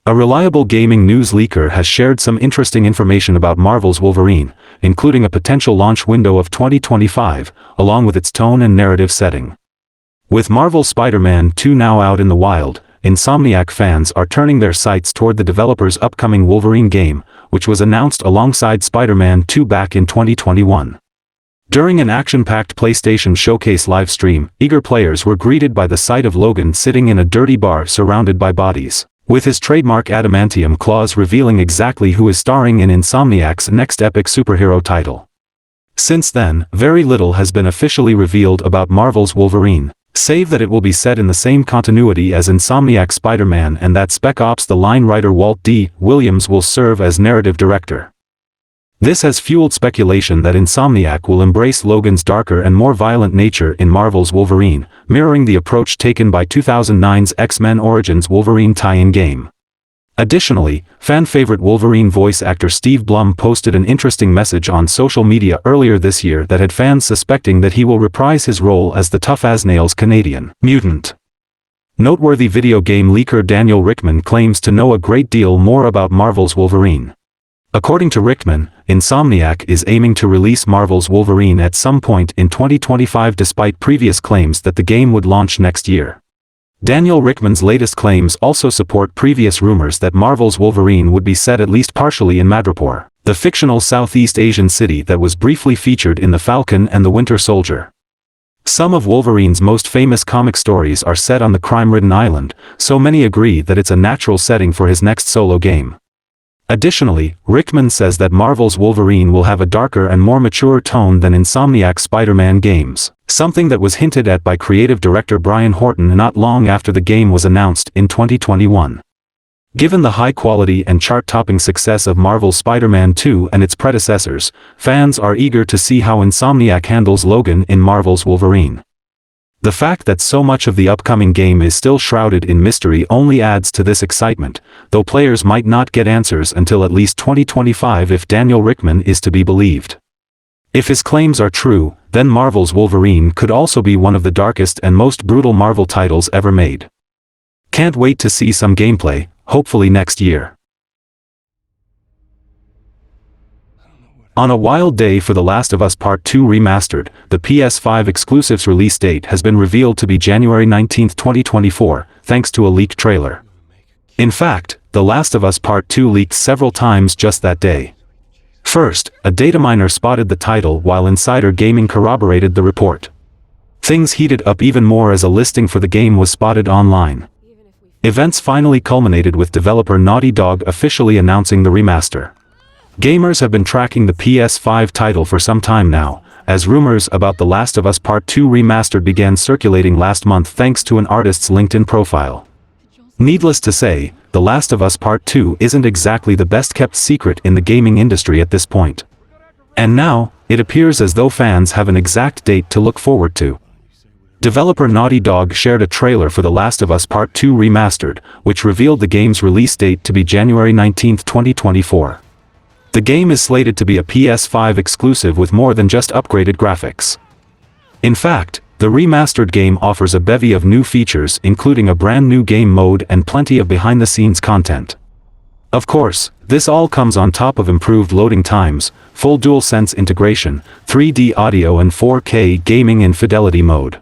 A reliable gaming news leaker has shared some interesting information about Marvel's Wolverine, including a potential launch window of 2025, along with its tone and narrative setting. With Marvel's Spider-Man 2 now out in the wild, Insomniac fans are turning their sights toward the developer's upcoming Wolverine game, which was announced alongside Spider-Man 2 back in 2021. During an action-packed PlayStation Showcase livestream, eager players were greeted by the sight of Logan sitting in a dirty bar surrounded by bodies, with his trademark adamantium claws revealing exactly who is starring in Insomniac's next epic superhero title. Since then, very little has been officially revealed about Marvel's Wolverine, save that it will be set in the same continuity as Insomniac's Spider-Man and that Spec Ops the line writer Walt D. Williams will serve as narrative director. This has fueled speculation that Insomniac will embrace Logan's darker and more violent nature in Marvel's Wolverine, mirroring the approach taken by 2009's X-Men Origins Wolverine tie-in game. Additionally, fan-favorite Wolverine voice actor Steve Blum posted an interesting message on social media earlier this year that had fans suspecting that he will reprise his role as the tough-as-nails Canadian mutant. Noteworthy video game leaker Daniel Rickman claims to know a great deal more about Marvel's Wolverine. According to Rickman, Insomniac is aiming to release Marvel's Wolverine at some point in 2025 despite previous claims that the game would launch next year. Daniel Rickman's latest claims also support previous rumors that Marvel's Wolverine would be set at least partially in Madripoor, the fictional Southeast Asian city that was briefly featured in The Falcon and the Winter Soldier. Some of Wolverine's most famous comic stories are set on the crime-ridden island, so many agree that it's a natural setting for his next solo game. Additionally, Rickman says that Marvel's Wolverine will have a darker and more mature tone than Insomniac's Spider-Man games, something that was hinted at by creative director Brian Horton not long after the game was announced in 2021. Given the high quality and chart-topping success of Marvel's Spider-Man 2 and its predecessors, fans are eager to see how Insomniac handles Logan in Marvel's Wolverine. The fact that so much of the upcoming game is still shrouded in mystery only adds to this excitement, though players might not get answers until at least 2025 if Daniel Rickman is to be believed. If his claims are true, then Marvel's Wolverine could also be one of the darkest and most brutal Marvel titles ever made. Can't wait to see some gameplay, hopefully next year. On a wild day for The Last of Us Part 2 Remastered, the PS5 exclusive's release date has been revealed to be January 19, 2024, thanks to a leaked trailer. In fact, The Last of Us Part 2 leaked several times just that day. First, a data miner spotted the title while Insider Gaming corroborated the report. Things heated up even more as a listing for the game was spotted online. Events finally culminated with developer Naughty Dog officially announcing the remaster. Gamers have been tracking the PS5 title for some time now, as rumors about The Last of Us Part 2 Remastered began circulating last month thanks to an artist's LinkedIn profile. Needless to say, The Last of Us Part 2 isn't exactly the best-kept secret in the gaming industry at this point. And now, it appears as though fans have an exact date to look forward to. Developer Naughty Dog shared a trailer for The Last of Us Part 2 Remastered, which revealed the game's release date to be January 19, 2024. The game is slated to be a PS5 exclusive with more than just upgraded graphics. In fact, the remastered game offers a bevy of new features including a brand new game mode and plenty of behind-the-scenes content. Of course, this all comes on top of improved loading times, full DualSense integration, 3D audio and 4K gaming in fidelity mode.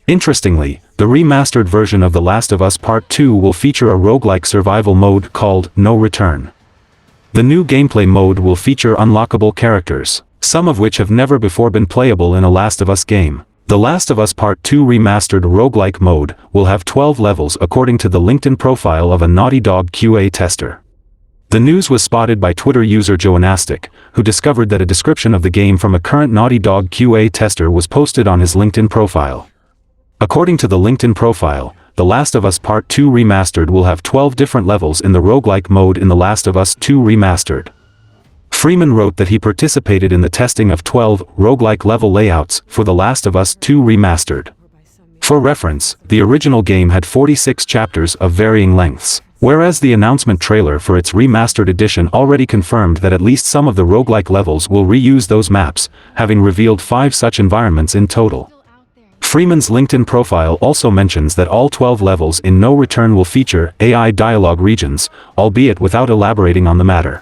Interestingly, the remastered version of The Last of Us Part 2 will feature a roguelike survival mode called No Return. The new gameplay mode will feature unlockable characters, some of which have never before been playable in a Last of Us game. The Last of Us Part 2 Remastered roguelike mode will have 12 levels according to the LinkedIn profile of a Naughty Dog QA tester. The news was spotted by Twitter user Joanastic, who discovered that a description of the game from a current Naughty Dog QA tester was posted on his LinkedIn profile. According to the LinkedIn profile, The Last of Us Part 2 Remastered will have 12 different levels in the roguelike mode in The Last of Us 2 Remastered. Freeman wrote that he participated in the testing of 12 roguelike level layouts for The Last of Us 2 Remastered. For reference, the original game had 46 chapters of varying lengths, whereas the announcement trailer for its remastered edition already confirmed that at least some of the roguelike levels will reuse those maps, having revealed 5 such environments in total. Freeman's LinkedIn profile also mentions that all 12 levels in No Return will feature AI dialogue regions, albeit without elaborating on the matter.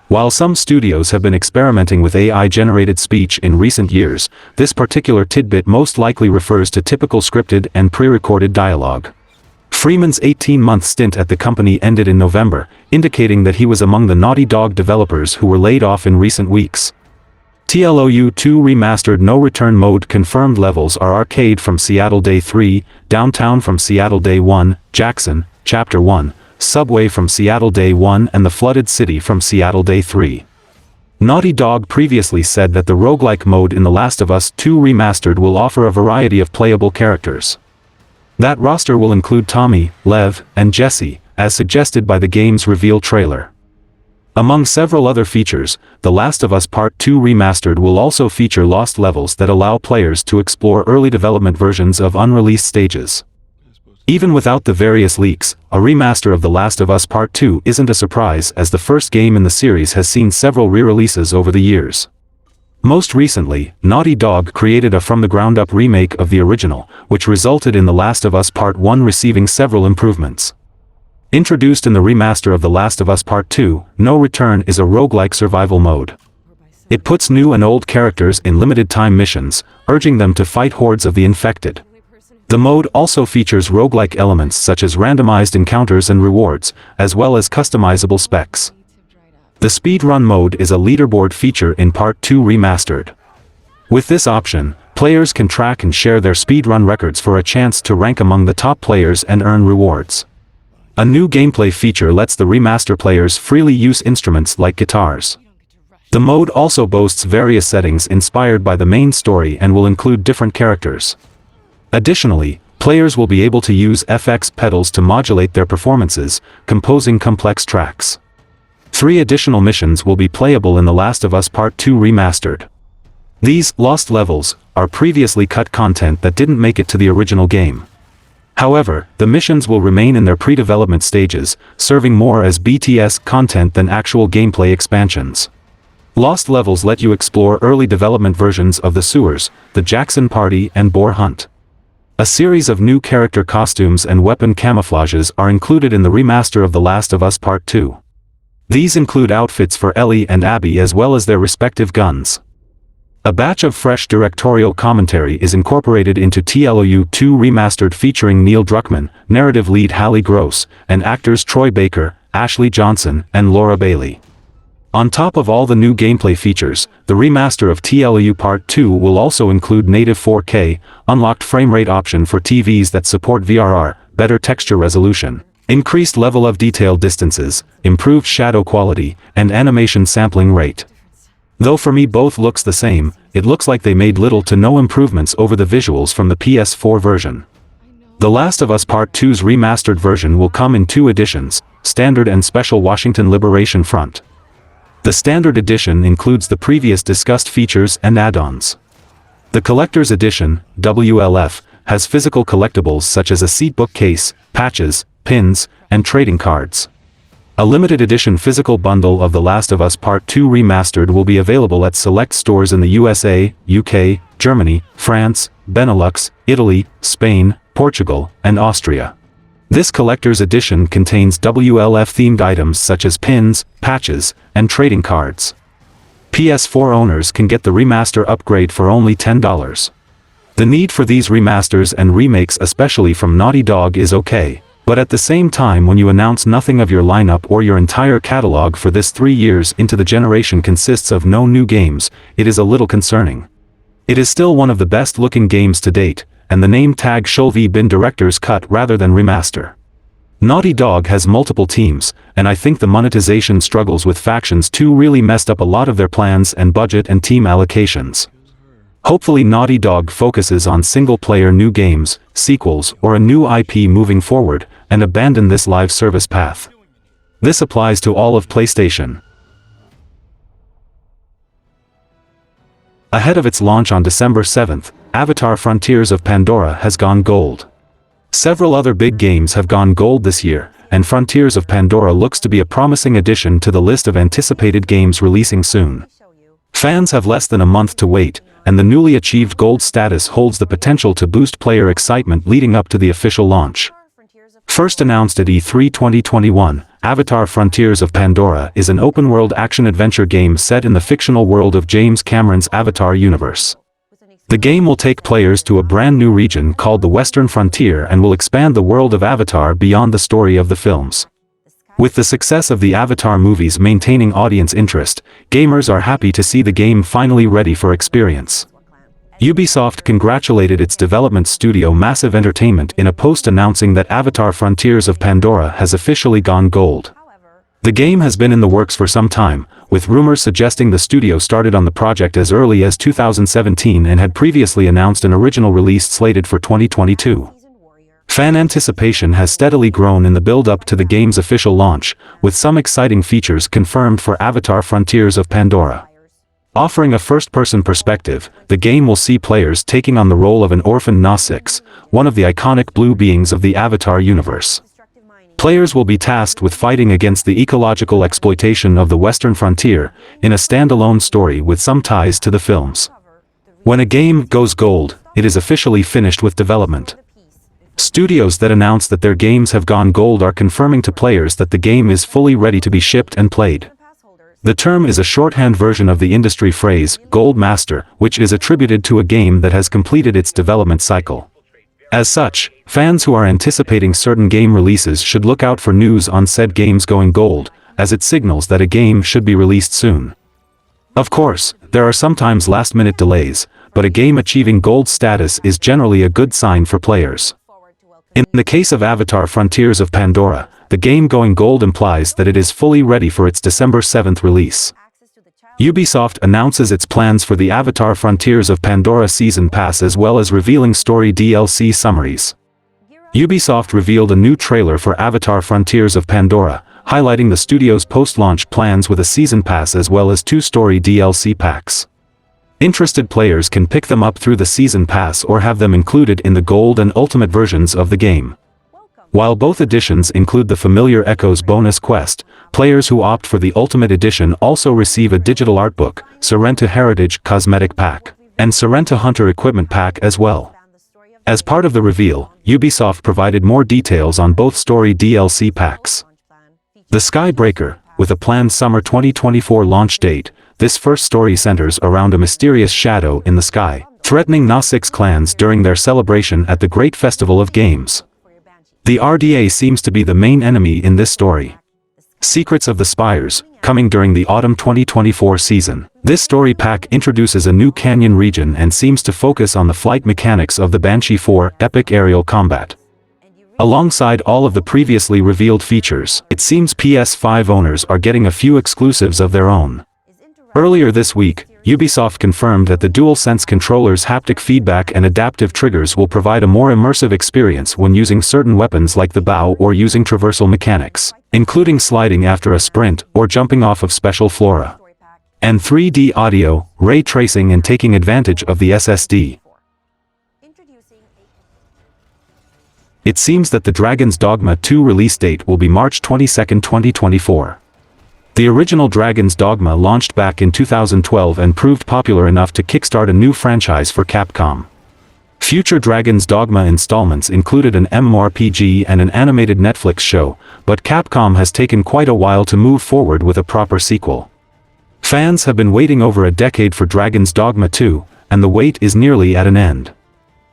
While some studios have been experimenting with AI-generated speech in recent years, this particular tidbit most likely refers to typical scripted and pre-recorded dialogue. Freeman's 18-month stint at the company ended in November, indicating that he was among the Naughty Dog developers who were laid off in recent weeks. TLOU 2 Remastered No Return Mode confirmed levels are Arcade from Seattle Day 3, Downtown from Seattle Day 1, Jackson, Chapter 1, Subway from Seattle Day 1 and the Flooded City from Seattle Day 3. Naughty Dog previously said that the roguelike mode in The Last of Us 2 Remastered will offer a variety of playable characters. That roster will include Tommy, Lev, and Jesse, as suggested by the game's reveal trailer. Among several other features, The Last of Us Part 2 Remastered will also feature lost levels that allow players to explore early development versions of unreleased stages. Even without the various leaks, a remaster of The Last of Us Part 2 isn't a surprise, as the first game in the series has seen several re-releases over the years. Most recently, Naughty Dog created a from-the-ground-up remake of the original, which resulted in The Last of Us Part 1 receiving several improvements. Introduced in the remaster of The Last of Us Part 2, No Return is a roguelike survival mode. It puts new and old characters in limited-time missions, urging them to fight hordes of the infected. The mode also features roguelike elements such as randomized encounters and rewards, as well as customizable specs. The speedrun mode is a leaderboard feature in Part 2 Remastered. With this option, players can track and share their speedrun records for a chance to rank among the top players and earn rewards. A new gameplay feature lets the remaster players freely use instruments like guitars. The mode also boasts various settings inspired by the main story and will include different characters. Additionally, players will be able to use FX pedals to modulate their performances, composing complex tracks. 3 additional missions will be playable in The Last of Us Part 2 Remastered. These lost levels are previously cut content that didn't make it to the original game. However, the missions will remain in their pre-development stages, serving more as BTS content than actual gameplay expansions. Lost levels let you explore early development versions of the sewers, the Jackson Party and Boar Hunt. A series of new character costumes and weapon camouflages are included in the remaster of The Last of Us Part 2. These include outfits for Ellie and Abby as well as their respective guns. A batch of fresh directorial commentary is incorporated into TLOU 2 Remastered featuring Neil Druckmann, narrative lead Hallie Gross, and actors Troy Baker, Ashley Johnson, and Laura Bailey. On top of all the new gameplay features, the remaster of TLOU Part 2 will also include native 4K, unlocked frame rate option for TVs that support VRR, better texture resolution, increased level of detail distances, improved shadow quality, and animation sampling rate. Though for me both looks the same, it looks like they made little to no improvements over the visuals from the PS4 version. The Last of Us Part 2's remastered version will come in 2 editions, Standard and Special Washington Liberation Front. The Standard Edition includes the previous discussed features and add-ons. The Collector's Edition, WLF, has physical collectibles such as a seatbook case, patches, pins, and trading cards. A limited edition physical bundle of The Last of Us Part 2 Remastered will be available at select stores in the USA, UK, Germany, France, Benelux, Italy, Spain, Portugal, and Austria. This collector's edition contains WLF-themed items such as pins, patches, and trading cards. PS4 owners can get the remaster upgrade for only $10. The need for these remasters and remakes, especially from Naughty Dog, is okay, but at the same time, when you announce nothing of your lineup or your entire catalog for this 3 years into the generation consists of no new games, it is a little concerning. It is still one of the best looking games to date, and the name tag should have been director's cut rather than remaster. Naughty Dog has multiple teams, and I think the monetization struggles with Factions 2 really messed up a lot of their plans and budget and team allocations. Hopefully Naughty Dog focuses on single-player new games, sequels, or a new IP moving forward, and abandon this live service path. This applies to all of PlayStation. Ahead of its launch on December 7th, Avatar: Frontiers of Pandora has gone gold. Several other big games have gone gold this year, and Frontiers of Pandora looks to be a promising addition to the list of anticipated games releasing soon. Fans have less than a month to wait, and the newly achieved gold status holds the potential to boost player excitement leading up to the official launch. First announced at E3 2021, Avatar: Frontiers of Pandora is an open-world action-adventure game set in the fictional world of James Cameron's Avatar universe. The game will take players to a brand new region called the Western Frontier and will expand the world of Avatar beyond the story of the films. With the success of the Avatar movies maintaining audience interest, gamers are happy to see the game finally ready for experience. Ubisoft congratulated its development studio Massive Entertainment in a post announcing that Avatar: Frontiers of Pandora has officially gone gold. The game has been in the works for some time, with rumors suggesting the studio started on the project as early as 2017 and had previously announced an original release slated for 2022. Fan anticipation has steadily grown in the build-up to the game's official launch, with some exciting features confirmed for Avatar: Frontiers of Pandora. Offering a first-person perspective, the game will see players taking on the role of an orphan Nausicaa, one of the iconic blue beings of the Avatar universe. Players will be tasked with fighting against the ecological exploitation of the Western Frontier, in a standalone story with some ties to the films. When a game goes gold, it is officially finished with development. Studios that announce that their games have gone gold are confirming to players that the game is fully ready to be shipped and played. The term is a shorthand version of the industry phrase, Gold Master, which is attributed to a game that has completed its development cycle. As such, fans who are anticipating certain game releases should look out for news on said games going gold, as it signals that a game should be released soon. Of course, there are sometimes last-minute delays, but a game achieving gold status is generally a good sign for players. In the case of Avatar: Frontiers of Pandora, the game going gold implies that it is fully ready for its December 7th release. Ubisoft announces its plans for the Avatar: Frontiers of Pandora Season Pass as well as revealing story DLC summaries. Ubisoft revealed a new trailer for Avatar: Frontiers of Pandora, highlighting the studio's post-launch plans with a Season Pass as well as 2 story DLC packs. Interested players can pick them up through the Season Pass or have them included in the Gold and Ultimate versions of the game. While both editions include the familiar Echoes bonus quest, players who opt for the Ultimate Edition also receive a digital art book, Sorrento Heritage Cosmetic Pack, and Sorrento Hunter Equipment Pack as well. As part of the reveal, Ubisoft provided more details on both story DLC packs. The Skybreaker, with a planned summer 2024 launch date, this first story centers around a mysterious shadow in the sky, threatening Nausicaa clans during their celebration at the Great Festival of Games. The RDA seems to be the main enemy in this story. Secrets of the Spires, coming during the autumn 2024 season. This story pack introduces a new canyon region and seems to focus on the flight mechanics of the Banshee 4 Epic Aerial Combat. Alongside all of the previously revealed features, it seems PS5 owners are getting a few exclusives of their own. Earlier this week, Ubisoft confirmed that the DualSense controller's haptic feedback and adaptive triggers will provide a more immersive experience when using certain weapons like the bow or using traversal mechanics, including sliding after a sprint or jumping off of special flora. And 3D audio, ray tracing and taking advantage of the SSD. It seems that the Dragon's Dogma 2 release date will be March 22, 2024. The original Dragon's Dogma launched back in 2012 and proved popular enough to kickstart a new franchise for Capcom. Future Dragon's Dogma installments included an MMORPG and an animated Netflix show, but Capcom has taken quite a while to move forward with a proper sequel. Fans have been waiting over a decade for Dragon's Dogma 2, and the wait is nearly at an end.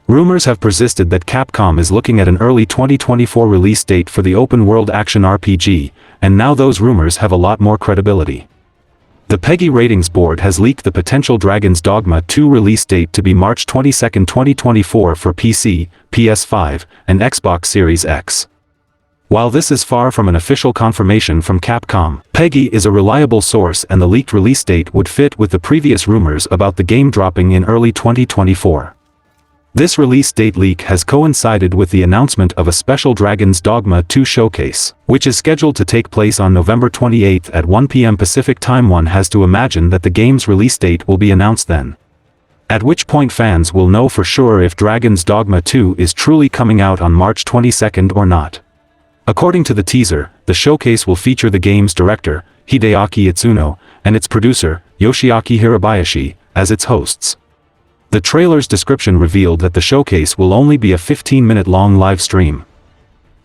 Rumors have persisted that Capcom is looking at an early 2024 release date for the open-world action RPG, and now those rumors have a lot more credibility. The PEGI Ratings Board has leaked the potential Dragon's Dogma 2 release date to be March 22, 2024 for PC, PS5, and Xbox Series X. While this is far from an official confirmation from Capcom, PEGI is a reliable source and the leaked release date would fit with the previous rumors about the game dropping in early 2024. This release date leak has coincided with the announcement of a special Dragon's Dogma 2 showcase, which is scheduled to take place on November 28 at 1 p.m. Pacific Time. One has to imagine that the game's release date will be announced then. At which point fans will know for sure if Dragon's Dogma 2 is truly coming out on March 22 or not. According to the teaser, the showcase will feature the game's director, Hideaki Itsuno, and its producer, Yoshiaki Hirabayashi, as its hosts. The trailer's description revealed that the showcase will only be a 15-minute-long live stream.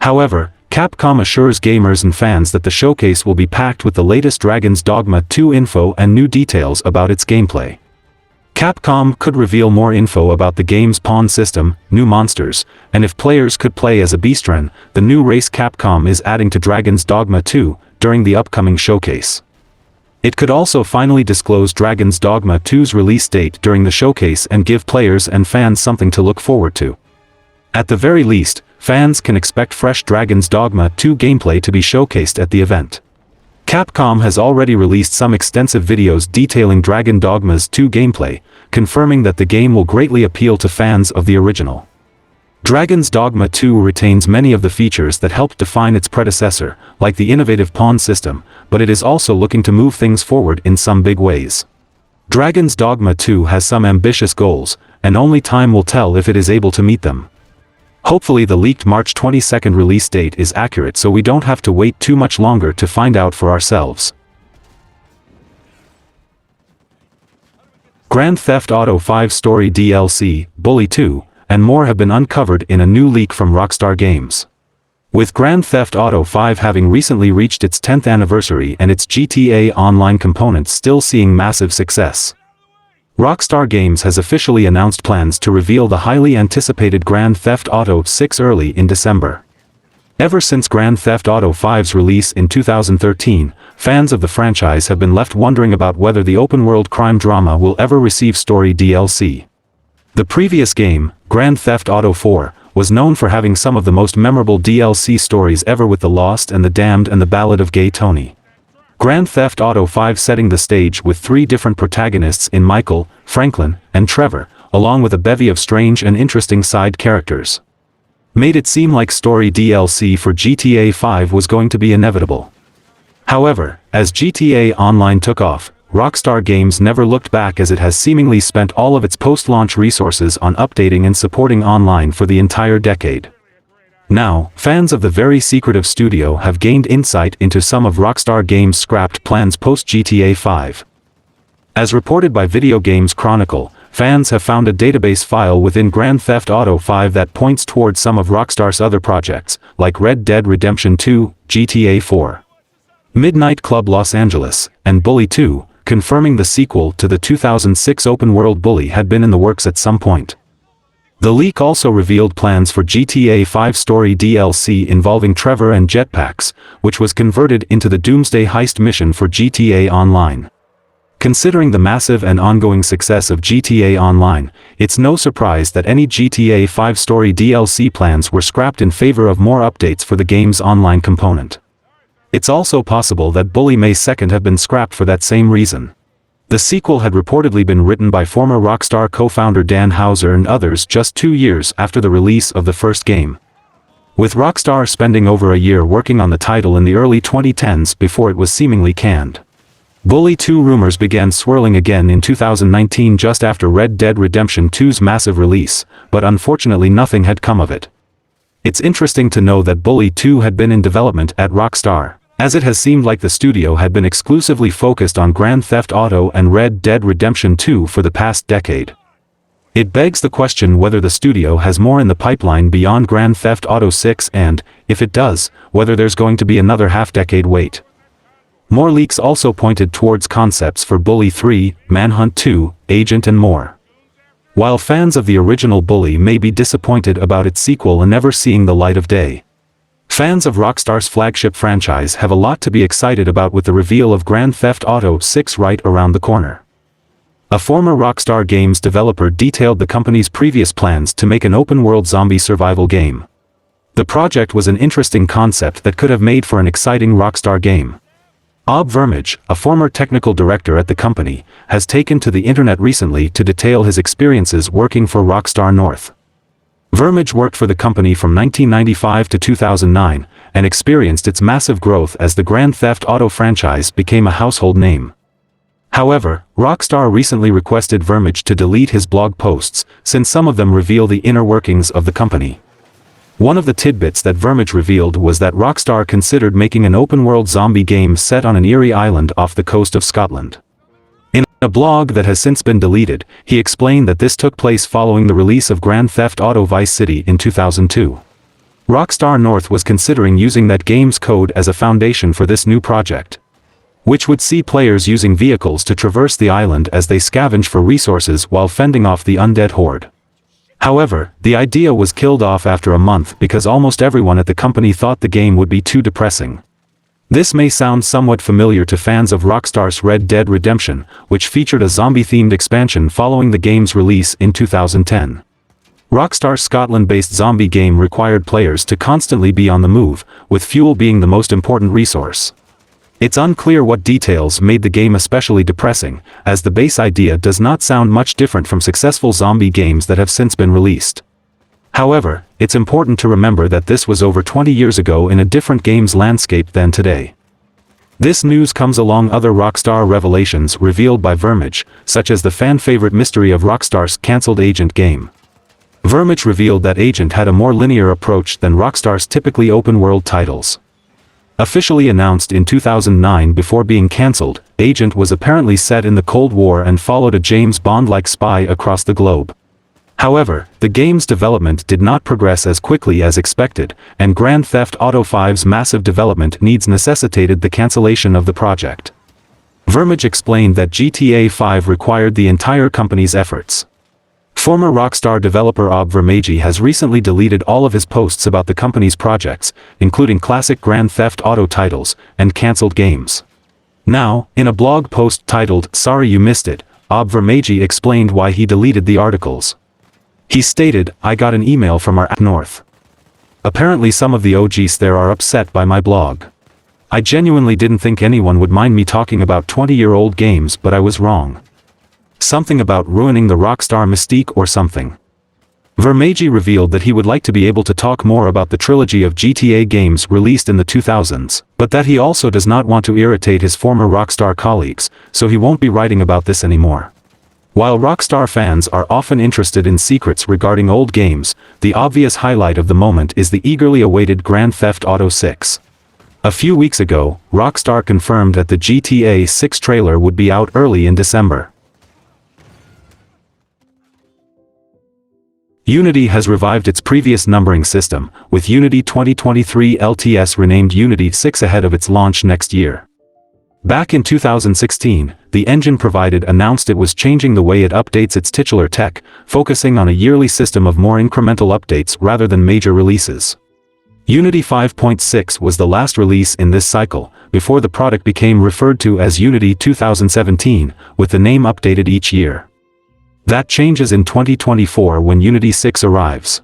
However, Capcom assures gamers and fans that the showcase will be packed with the latest Dragon's Dogma 2 info and new details about its gameplay. Capcom could reveal more info about the game's pawn system, new monsters, and if players could play as a Beastren, the new race Capcom is adding to Dragon's Dogma 2, during the upcoming showcase. It could also finally disclose Dragon's Dogma 2's release date during the showcase and give players and fans something to look forward to. At the very least, fans can expect fresh Dragon's Dogma 2 gameplay to be showcased at the event. Capcom has already released some extensive videos detailing Dragon Dogma's 2 gameplay, confirming that the game will greatly appeal to fans of the original. Dragon's Dogma 2 retains many of the features that helped define its predecessor, like the innovative pawn system, but it is also looking to move things forward in some big ways. Dragon's Dogma 2 has some ambitious goals, and only time will tell if it is able to meet them. Hopefully the leaked March 22nd release date is accurate so we don't have to wait too much longer to find out for ourselves. Grand Theft Auto 5 Story DLC, Bully 2, and more have been uncovered in a new leak from Rockstar Games. With Grand Theft Auto 5 having recently reached its 10th anniversary and its GTA Online components still seeing massive success, Rockstar Games has officially announced plans to reveal the highly anticipated Grand Theft Auto 6 early in December. Ever since Grand Theft Auto 5's release in 2013, fans of the franchise have been left wondering about whether the open-world crime drama will ever receive story DLC. The previous game, Grand Theft Auto 4, was known for having some of the most memorable DLC stories ever with The Lost and the Damned and the Ballad of Gay Tony. Grand Theft Auto 5 setting the stage with 3 different protagonists in Michael, Franklin, and Trevor, along with a bevy of strange and interesting side characters, made it seem like story DLC for GTA 5 was going to be inevitable. However, as GTA Online took off, Rockstar Games never looked back as it has seemingly spent all of its post-launch resources on updating and supporting online for the entire decade. Now, fans of the very secretive studio have gained insight into some of Rockstar Games' scrapped plans post-GTA 5. As reported by Video Games Chronicle, fans have found a database file within Grand Theft Auto 5 that points towards some of Rockstar's other projects, like Red Dead Redemption 2, GTA 4, Midnight Club Los Angeles, and Bully 2, confirming the sequel to the 2006 open-world Bully had been in the works at some point. The leak also revealed plans for GTA 5 Story DLC involving Trevor and jetpacks, which was converted into the Doomsday Heist mission for GTA Online. Considering the massive and ongoing success of GTA Online, it's no surprise that any GTA 5 Story DLC plans were scrapped in favor of more updates for the game's online component. It's also possible that Bully May 2nd have been scrapped for that same reason. The sequel had reportedly been written by former Rockstar co-founder Dan Houser and others just 2 years after the release of the first game, with Rockstar spending over a year working on the title in the early 2010s before it was seemingly canned. Bully 2 rumors began swirling again in 2019 just after Red Dead Redemption 2's massive release, but unfortunately nothing had come of it. It's interesting to know that Bully 2 had been in development at Rockstar, as it has seemed like the studio had been exclusively focused on Grand Theft Auto and Red Dead Redemption 2 for the past decade. It begs the question whether the studio has more in the pipeline beyond Grand Theft Auto 6 and, if it does, whether there's going to be another half-decade wait. More leaks also pointed towards concepts for Bully 3, Manhunt 2, Agent and more. While fans of the original Bully may be disappointed about its sequel and never seeing the light of day, fans of Rockstar's flagship franchise have a lot to be excited about with the reveal of Grand Theft Auto 6 right around the corner. A former Rockstar Games developer detailed the company's previous plans to make an open-world zombie survival game. The project was an interesting concept that could have made for an exciting Rockstar game. Ob Vermage, a former technical director at the company, has taken to the internet recently to detail his experiences working for Rockstar North. Vermage worked for the company from 1995 to 2009, and experienced its massive growth as the Grand Theft Auto franchise became a household name. However, Rockstar recently requested Vermage to delete his blog posts, since some of them reveal the inner workings of the company. One of the tidbits that Vermage revealed was that Rockstar considered making an open-world zombie game set on an eerie island off the coast of Scotland. In a blog that has since been deleted, he explained that this took place following the release of Grand Theft Auto Vice City in 2002. Rockstar North was considering using that game's code as a foundation for this new project, which would see players using vehicles to traverse the island as they scavenge for resources while fending off the undead horde. However, the idea was killed off after a month because almost everyone at the company thought the game would be too depressing. This may sound somewhat familiar to fans of Rockstar's Red Dead Redemption, which featured a zombie-themed expansion following the game's release in 2010. Rockstar's Scotland-based zombie game required players to constantly be on the move, with fuel being the most important resource. It's unclear what details made the game especially depressing, as the base idea does not sound much different from successful zombie games that have since been released. However, it's important to remember that this was over 20 years ago in a different game's landscape than today. This news comes along other Rockstar revelations revealed by Vermage, such as the fan-favorite mystery of Rockstar's cancelled Agent game. Vermage revealed that Agent had a more linear approach than Rockstar's typically open-world titles. Officially announced in 2009 before being cancelled, Agent was apparently set in the Cold War and followed a James Bond-like spy across the globe. However, the game's development did not progress as quickly as expected, and Grand Theft Auto V's massive development needs necessitated the cancellation of the project. Vermage explained that GTA 5 required the entire company's efforts. Former Rockstar developer Vermage has recently deleted all of his posts about the company's projects, including classic Grand Theft Auto titles, and cancelled games. Now, in a blog post titled "Sorry You Missed It," Vermage explained why he deleted the articles. He stated, "I got an email from our North. Apparently some of the OGs there are upset by my blog. I genuinely didn't think anyone would mind me talking about 20-year-old games, but I was wrong. Something about ruining the Rockstar mystique or something." Vermage revealed that he would like to be able to talk more about the trilogy of GTA games released in the 2000s, but that he also does not want to irritate his former Rockstar colleagues, so he won't be writing about this anymore. While Rockstar fans are often interested in secrets regarding old games, the obvious highlight of the moment is the eagerly awaited Grand Theft Auto 6. A few weeks ago, Rockstar confirmed that the GTA 6 trailer would be out early in December. Unity has revived its previous numbering system, with Unity 2023 LTS renamed Unity 6 ahead of its launch next year. Back in 2016, the engine provided announced it was changing the way it updates its titular tech, focusing on a yearly system of more incremental updates rather than major releases. Unity 5.6 was the last release in this cycle, before the product became referred to as Unity 2017, with the name updated each year. That changes in 2024 when Unity 6 arrives.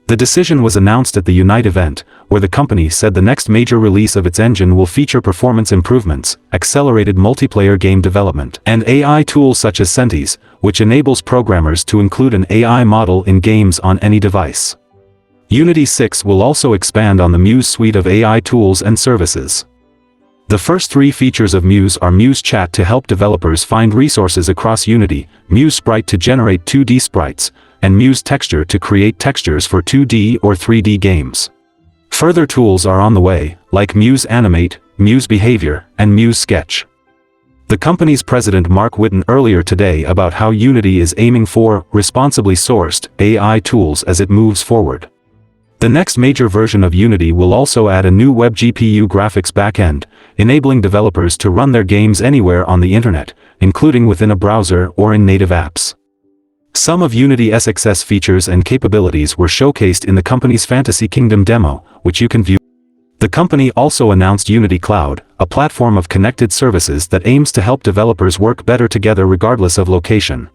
The decision was announced at the Unite event, where the company said the next major release of its engine will feature performance improvements, accelerated multiplayer game development, and AI tools such as Sentis, which enables programmers to include an AI model in games on any device. Unity 6 will also expand on the Muse suite of AI tools and services. The first three features of Muse are Muse Chat to help developers find resources across Unity, Muse Sprite to generate 2D sprites, and Muse Texture to create textures for 2D or 3D games. Further tools are on the way, like Muse Animate, Muse Behavior, and Muse Sketch. The company's president Mark Whitten earlier today about how Unity is aiming for responsibly sourced AI tools as it moves forward. The next major version of Unity will also add a new web GPU graphics backend, enabling developers to run their games anywhere on the internet, including within a browser or in native apps. Some of Unity's SXS features and capabilities were showcased in the company's Fantasy Kingdom demo, which you can view. The company also announced Unity Cloud, a platform of connected services that aims to help developers work better together regardless of location.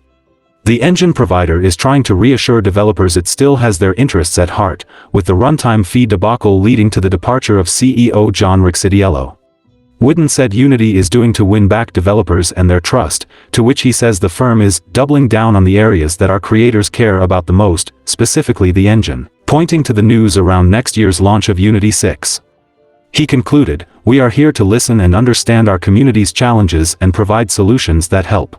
The engine provider is trying to reassure developers it still has their interests at heart, with the runtime fee debacle leading to the departure of CEO John Riccitiello. Whitten said Unity is doing to win back developers and their trust, to which he says the firm is doubling down on the areas that our creators care about the most, specifically the engine, pointing to the news around next year's launch of Unity 6. He concluded, "We are here to listen and understand our community's challenges and provide solutions that help."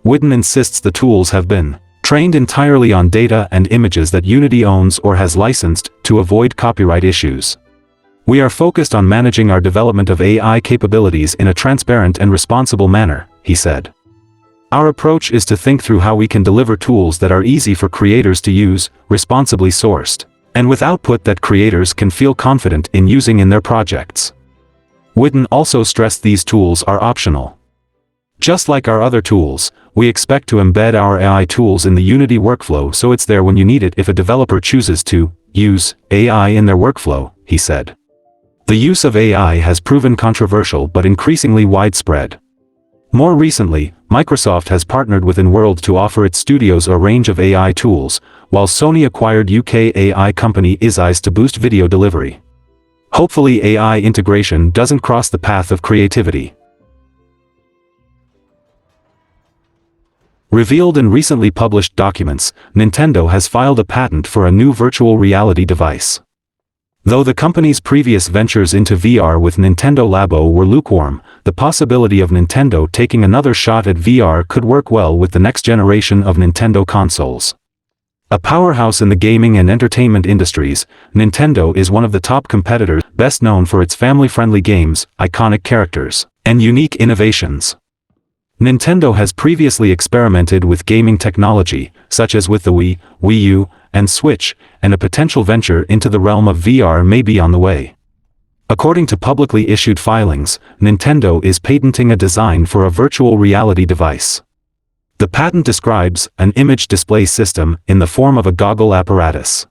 Whitten insists the tools have been trained entirely on data and images that Unity owns or has licensed, to avoid copyright issues. "We are focused on managing our development of AI capabilities in a transparent and responsible manner," he said. Our approach is to think through how we can deliver tools that are easy for creators to use, responsibly sourced, and with output that creators can feel confident in using in their projects. Witten also stressed these tools are optional. Just like our other tools, we expect to embed our AI tools in the Unity workflow so it's there when you need it if a developer chooses to use AI in their workflow, he said. The use of AI has proven controversial but increasingly widespread. More recently, Microsoft has partnered with InWorld to offer its studios a range of AI tools, while Sony acquired UK AI company Izeyes to boost video delivery. Hopefully AI integration doesn't cross the path of creativity. Revealed in recently published documents, Nintendo has filed a patent for a new virtual reality device. Though the company's previous ventures into VR with Nintendo Labo were lukewarm, the possibility of Nintendo taking another shot at VR could work well with the next generation of Nintendo consoles. A powerhouse in the gaming and entertainment industries, Nintendo is one of the top competitors, best known for its family-friendly games, iconic characters, and unique innovations. Nintendo has previously experimented with gaming technology, such as with the Wii, Wii U, and Switch, and a potential venture into the realm of VR may be on the way. According to publicly issued filings, Nintendo is patenting a design for a virtual reality device. The patent describes an image display system in the form of a goggle apparatus.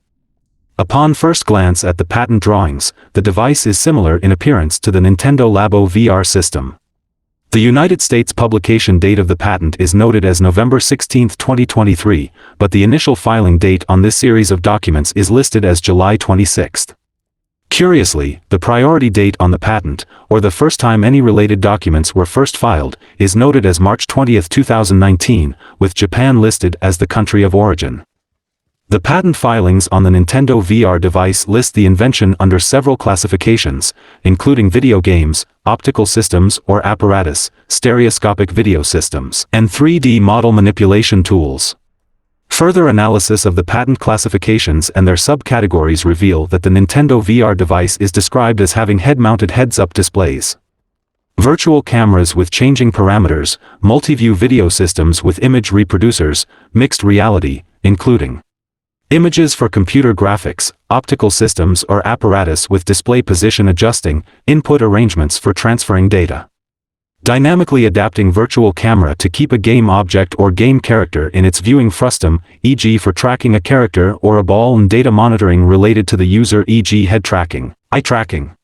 Upon first glance at the patent drawings, the device is similar in appearance to the Nintendo Labo VR system. The United States publication date of the patent is noted as November 16, 2023, but the initial filing date on this series of documents is listed as July 26. Curiously, the priority date on the patent, or the first time any related documents were first filed, is noted as March 20, 2019, with Japan listed as the country of origin. The patent filings on the Nintendo VR device list the invention under several classifications, including video games, optical systems or apparatus, stereoscopic video systems, and 3D model manipulation tools. Further analysis of the patent classifications and their subcategories reveal that the Nintendo VR device is described as having head-mounted heads-up displays, virtual cameras with changing parameters, multi-view video systems with image reproducers, mixed reality, including images for computer graphics, optical systems or apparatus with display position adjusting, input arrangements for transferring data, dynamically adapting virtual camera to keep a game object or game character in its viewing frustum, e.g. for tracking a character or a ball, and data monitoring related to the user, e.g. head tracking, eye tracking.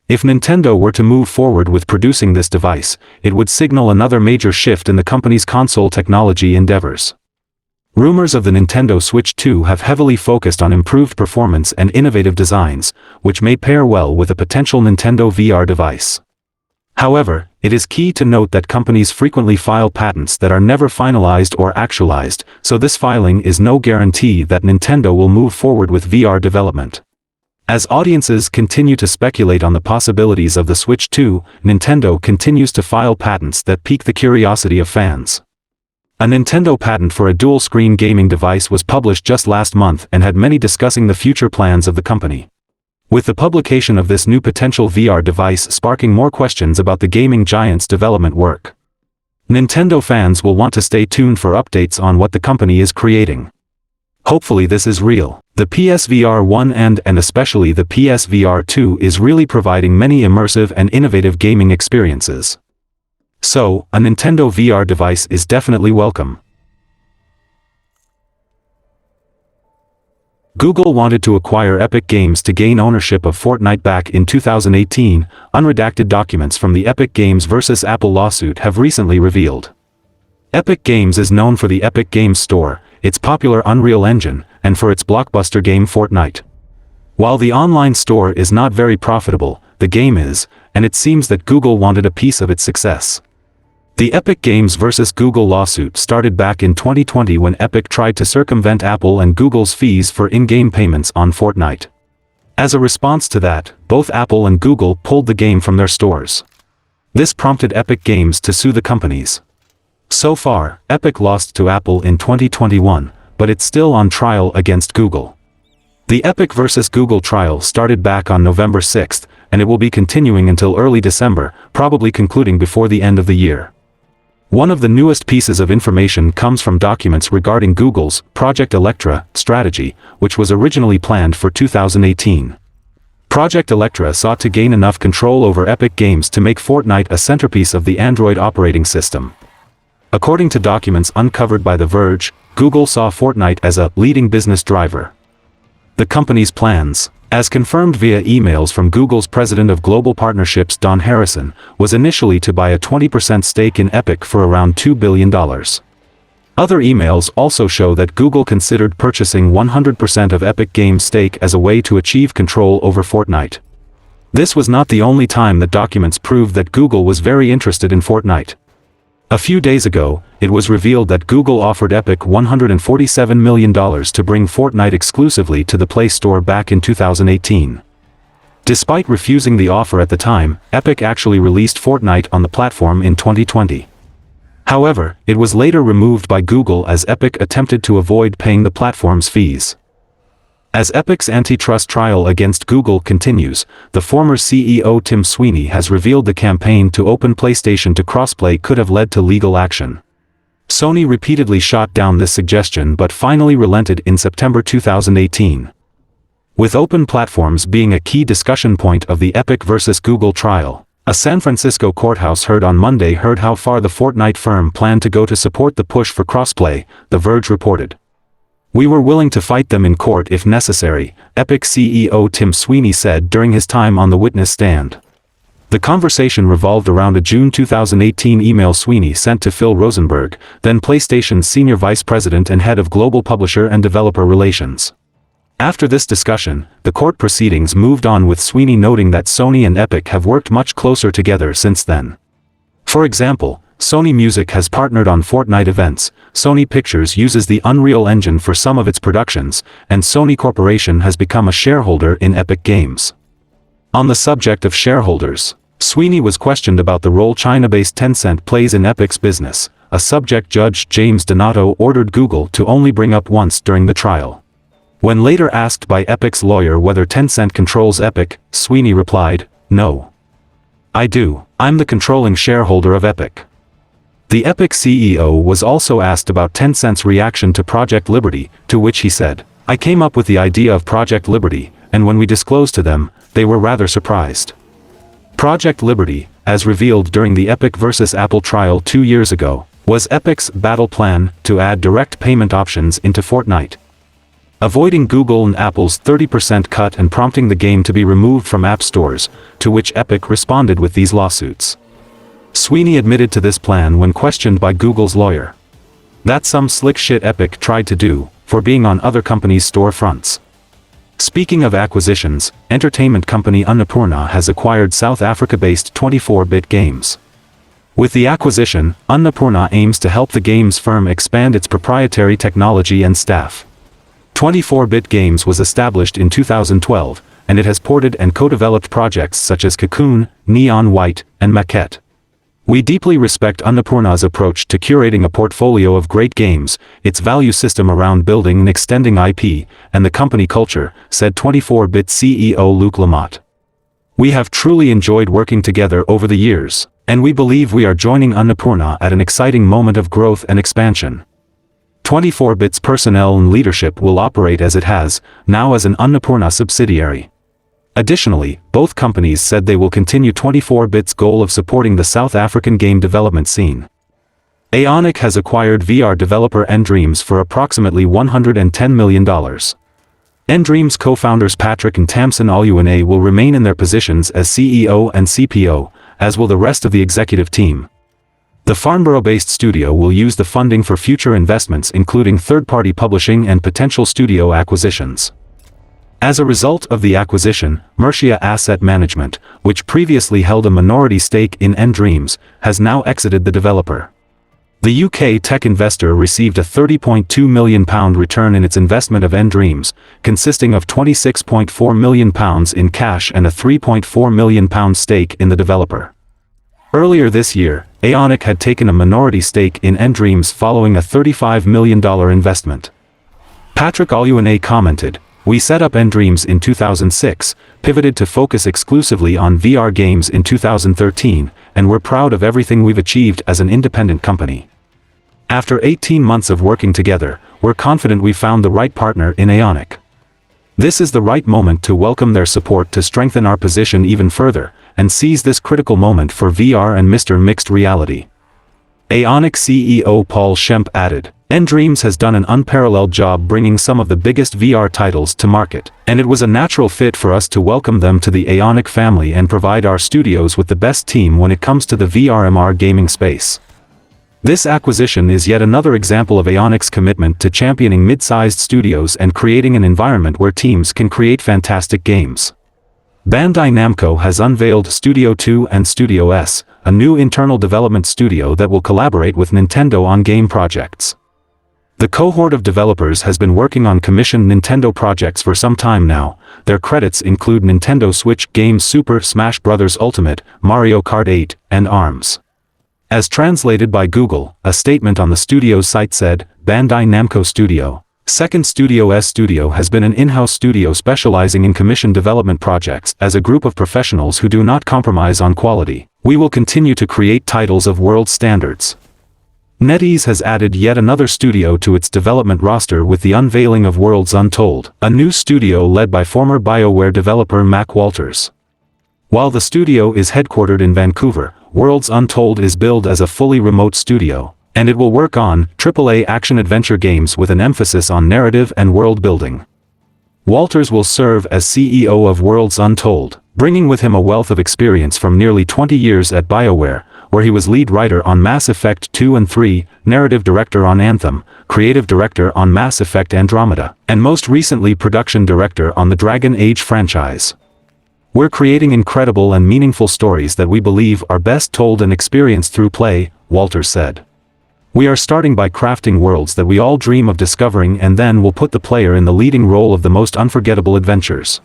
If Nintendo were to move forward with producing this device, it would signal another major shift in the company's console technology endeavors. Rumors of the Nintendo Switch 2 have heavily focused on improved performance and innovative designs, which may pair well with a potential Nintendo VR device. However, it is key to note that companies frequently file patents that are never finalized or actualized, so this filing is no guarantee that Nintendo will move forward with VR development. As audiences continue to speculate on the possibilities of the Switch 2, Nintendo continues to file patents that pique the curiosity of fans. A Nintendo patent for a dual-screen gaming device was published just last month and had many discussing the future plans of the company. With the publication of this new potential VR device sparking more questions about the gaming giant's development work, Nintendo fans will want to stay tuned for updates on what the company is creating. Hopefully this is real. The PSVR 1 and especially the PSVR 2 is really providing many immersive and innovative gaming experiences. So, a Nintendo VR device is definitely welcome. Google wanted to acquire Epic Games to gain ownership of Fortnite back in 2018, unredacted documents from the Epic Games vs. Apple lawsuit have recently revealed. Epic Games is known for the Epic Games Store, its popular Unreal Engine, and for its blockbuster game Fortnite. While the online store is not very profitable, the game is, and it seems that Google wanted a piece of its success. The Epic Games vs. Google lawsuit started back in 2020 when Epic tried to circumvent Apple and Google's fees for in-game payments on Fortnite. As a response to that, both Apple and Google pulled the game from their stores. This prompted Epic Games to sue the companies. So far, Epic lost to Apple in 2021, but it's still on trial against Google. The Epic vs. Google trial started back on November 6, and it will be continuing until early December, probably concluding before the end of the year. One of the newest pieces of information comes from documents regarding Google's Project Electra strategy, which was originally planned for 2018. Project Electra sought to gain enough control over Epic Games to make Fortnite a centerpiece of the Android operating system. According to documents uncovered by The Verge, Google saw Fortnite as a leading business driver. The company's plans, as confirmed via emails from Google's president of global partnerships Don Harrison, was initially to buy a 20% stake in Epic for around $2 billion. Other emails also show that Google considered purchasing 100% of Epic Games' stake as a way to achieve control over Fortnite. This was not the only time that documents proved that Google was very interested in Fortnite. A few days ago, it was revealed that Google offered Epic $147 million to bring Fortnite exclusively to the Play Store back in 2018. Despite refusing the offer at the time, Epic actually released Fortnite on the platform in 2020. However, it was later removed by Google as Epic attempted to avoid paying the platform's fees. As Epic's antitrust trial against Google continues, the former CEO Tim Sweeney has revealed the campaign to open PlayStation to crossplay could have led to legal action. Sony repeatedly shot down this suggestion but finally relented in September 2018. With open platforms being a key discussion point of the Epic versus Google trial, a San Francisco courthouse on Monday heard how far the Fortnite firm planned to go to support the push for crossplay, The Verge reported. "We were willing to fight them in court if necessary," Epic CEO Tim Sweeney said during his time on the witness stand. The conversation revolved around a June 2018 email Sweeney sent to Phil Rosenberg, then PlayStation's senior vice president and head of global publisher and developer relations. After this discussion, the court proceedings moved on with Sweeney noting that Sony and Epic have worked much closer together since then. For example, Sony Music has partnered on Fortnite events, Sony Pictures uses the Unreal Engine for some of its productions, and Sony Corporation has become a shareholder in Epic Games. On the subject of shareholders, Sweeney was questioned about the role China-based Tencent plays in Epic's business, a subject Judge James Donato ordered Google to only bring up once during the trial. When later asked by Epic's lawyer whether Tencent controls Epic, Sweeney replied, "No. I do, I'm the controlling shareholder of Epic." The Epic CEO was also asked about Tencent's reaction to Project Liberty, to which he said, "I came up with the idea of Project Liberty, and when we disclosed to them, they were rather surprised." Project Liberty, as revealed during the Epic vs. Apple trial 2 years ago, was Epic's battle plan to add direct payment options into Fortnite, avoiding Google and Apple's 30% cut and prompting the game to be removed from app stores, to which Epic responded with these lawsuits. Sweeney admitted to this plan when questioned by Google's lawyer. "That's some slick shit Epic tried to do, for being on other companies' storefronts." Speaking of acquisitions, entertainment company Annapurna has acquired South Africa-based 24-bit games. With the acquisition, Annapurna aims to help the games firm expand its proprietary technology and staff. 24-bit Games was established in 2012, and it has ported and co-developed projects such as Cocoon, Neon White, and Maquette. "We deeply respect Annapurna's approach to curating a portfolio of great games, its value system around building and extending IP, and the company culture," said 24-bit CEO Luc Lamotte. "We have truly enjoyed working together over the years, and we believe we are joining Annapurna at an exciting moment of growth and expansion. 24-bit's personnel and leadership will operate as it has, now as an Annapurna subsidiary." Additionally, both companies said they will continue 24-bit's goal of supporting the South African game development scene. Aonic has acquired VR developer Ndreams for approximately $110 million. Ndreams co-founders Patrick and Tamsin Oluwene will remain in their positions as CEO and CPO, as will the rest of the executive team. The Farnborough-based studio will use the funding for future investments including third-party publishing and potential studio acquisitions. As a result of the acquisition, Mercia Asset Management, which previously held a minority stake in Ndreams, has now exited the developer. The UK tech investor received a £30.2 million return in its investment of Ndreams, consisting of £26.4 million in cash and a £3.4 million stake in the developer. Earlier this year, Aonic had taken a minority stake in Ndreams following a $35 million investment. Patrick Oluwene commented, "We set up Ndreams in 2006, pivoted to focus exclusively on VR games in 2013, and we're proud of everything we've achieved as an independent company. After 18 months of working together, we're confident we found the right partner in Ionic. This is the right moment to welcome their support to strengthen our position even further, and seize this critical moment for VR and Mr. Mixed Reality. Ionic CEO Paul Schempp added, nDreams has done an unparalleled job bringing some of the biggest VR titles to market, and it was a natural fit for us to welcome them to the Ionic family and provide our studios with the best team when it comes to the VR/MR gaming space. This acquisition is yet another example of Ionic's commitment to championing mid-sized studios and creating an environment where teams can create fantastic games. Bandai Namco has unveiled Studio 2 and Studio S, a new internal development studio that will collaborate with Nintendo on game projects. The cohort of developers has been working on commissioned Nintendo projects for some time now. Their credits include Nintendo Switch games Super Smash Bros. Ultimate, Mario Kart 8, and ARMS. As translated by Google, a statement on the studio's site said, Bandai Namco Studio. Second Studio S Studio has been an in-house studio specializing in commissioned development projects as a group of professionals who do not compromise on quality. We will continue to create titles of world standards. NetEase has added yet another studio to its development roster with the unveiling of Worlds Untold, a new studio led by former BioWare developer Mac Walters. While the studio is headquartered in Vancouver, Worlds Untold is billed as a fully remote studio, and it will work on AAA action-adventure games with an emphasis on narrative and world building. Walters will serve as CEO of Worlds Untold, bringing with him a wealth of experience from nearly 20 years at BioWare, where he was lead writer on Mass Effect 2 and 3, narrative director on Anthem, creative director on Mass Effect Andromeda, and most recently production director on the Dragon Age franchise. We're creating incredible and meaningful stories that we believe are best told and experienced through play, Walters said. We are starting by crafting worlds that we all dream of discovering, and then we'll put the player in the leading role of the most unforgettable adventures.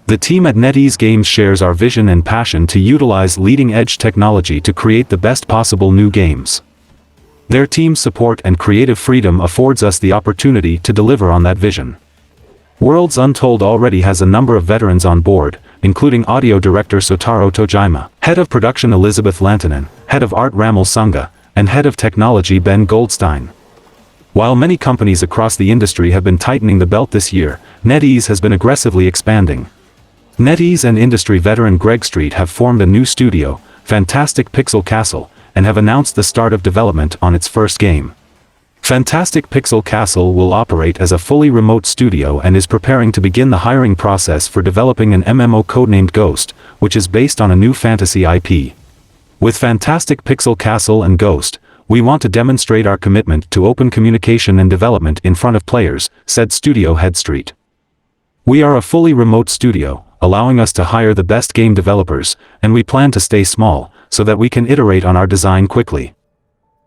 The team at NetEase Games shares our vision and passion to utilize leading-edge technology to create the best possible new games. Their team's support and creative freedom affords us the opportunity to deliver on that vision. Worlds Untold already has a number of veterans on board, including audio director Sotaro Tojima, head of production Elizabeth Lantanen, head of art Ramal Sunga, and head of technology Ben Goldstein. While many companies across the industry have been tightening the belt this year, NetEase has been aggressively expanding. NetEase and industry veteran Greg Street have formed a new studio, Fantastic Pixel Castle, and have announced the start of development on its first game. Fantastic Pixel Castle will operate as a fully remote studio and is preparing to begin the hiring process for developing an MMO codenamed Ghost, which is based on a new fantasy IP. With Fantastic Pixel Castle and Ghost, we want to demonstrate our commitment to open communication and development in front of players, said studio head Street. We are a fully remote studio, allowing us to hire the best game developers, and we plan to stay small, so that we can iterate on our design quickly.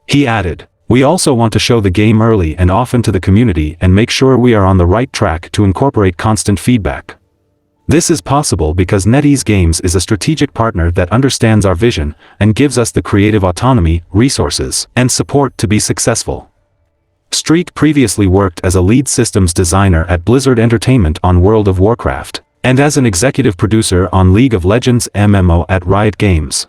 He added, we also want to show the game early and often to the community and make sure we are on the right track to incorporate constant feedback. This is possible because NetEase Games is a strategic partner that understands our vision and gives us the creative autonomy, resources, and support to be successful. Street previously worked as a lead systems designer at Blizzard Entertainment on World of Warcraft, and as an executive producer on League of Legends MMO at Riot Games.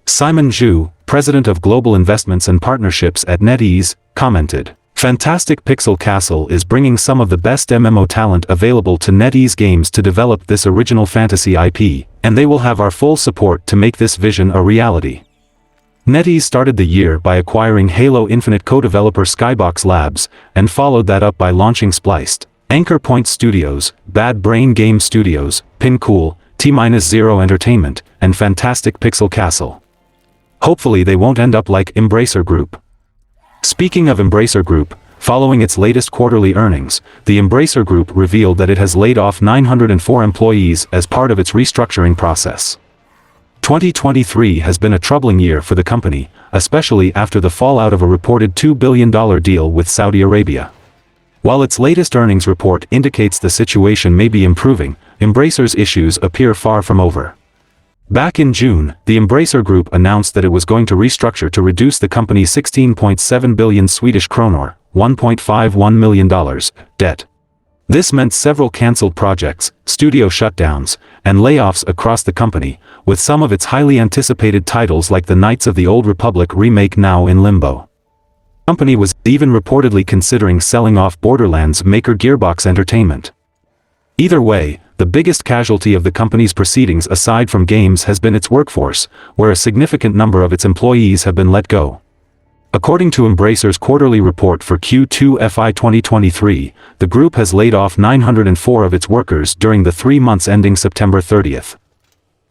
Simon Zhu, president of Global Investments and Partnerships at NetEase, commented, Fantastic Pixel Castle is bringing some of the best MMO talent available to NetEase Games to develop this original fantasy IP, and they will have our full support to make this vision a reality. NetEase started the year by acquiring Halo Infinite co-developer Skybox Labs, and followed that up by launching Spliced, Anchor Point Studios, Bad Brain Game Studios, Pincool, T-0 Entertainment, and Fantastic Pixel Castle. Hopefully they won't end up like Embracer Group. Speaking of Embracer Group, following its latest quarterly earnings, the Embracer Group revealed that it has laid off 904 employees as part of its restructuring process. 2023 has been a troubling year for the company, especially after the fallout of a reported $2 billion deal with Saudi Arabia. While its latest earnings report indicates the situation may be improving, Embracer's issues appear far from over. Back in June, the Embracer Group announced that it was going to restructure to reduce the company's 16.7 billion Swedish kronor, $1.51 million, debt. This meant several cancelled projects, studio shutdowns, and layoffs across the company, with some of its highly anticipated titles like the Knights of the Old Republic remake now in limbo. The company was even reportedly considering selling off Borderlands maker Gearbox Entertainment. Either way, the biggest casualty of the company's proceedings aside from games has been its workforce, where a significant number of its employees have been let go. According to Embracer's quarterly report for Q2 FY 2023, the group has laid off 904 of its workers during the 3 months ending September 30th.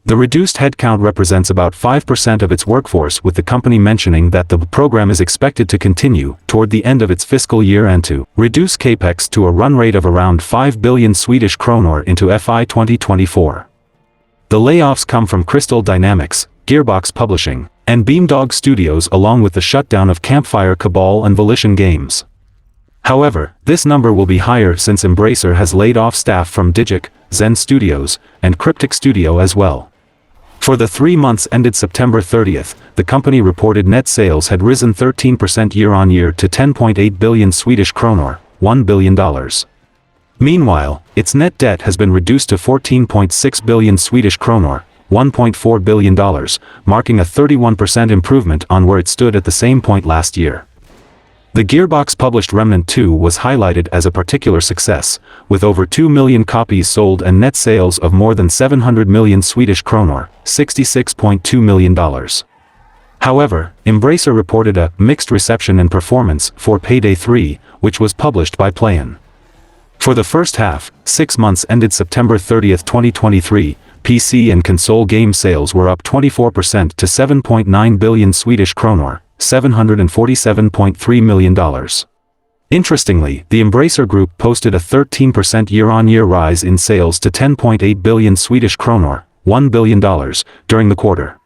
The reduced headcount represents about 5% of its workforce, with the company mentioning that the program is expected to continue toward the end of its fiscal year and to reduce capex to a run rate of around 5 billion Swedish kronor into FY 2024. The layoffs come from Crystal Dynamics, Gearbox Publishing, and Beamdog Studios, along with the shutdown of Campfire Cabal and Volition Games. However, this number will be higher since Embracer has laid off staff from Digic, Zen Studios, and Cryptic Studio as well. For the 3 months ended September 30th, the company reported net sales had risen 13% year-on-year to 10.8 billion Swedish kronor, $1 billion. Meanwhile, its net debt has been reduced to 14.6 billion Swedish kronor, $1.4 billion, marking a 31% improvement on where it stood at the same point last year. The Gearbox-published Remnant 2 was highlighted as a particular success, with over 2 million copies sold and net sales of more than 700 million Swedish kronor, $66.2 million. However, Embracer reported a mixed reception and performance for Payday 3, which was published by Playin. For the first half, 6 months ended September 30th, 2023, PC and console game sales were up 24% to 7.9 billion Swedish kronor, $747.3 million. Interestingly, the Embracer Group posted a 13% year-on-year rise in sales to 10.8 billion Swedish kronor, $1 billion, during the quarter.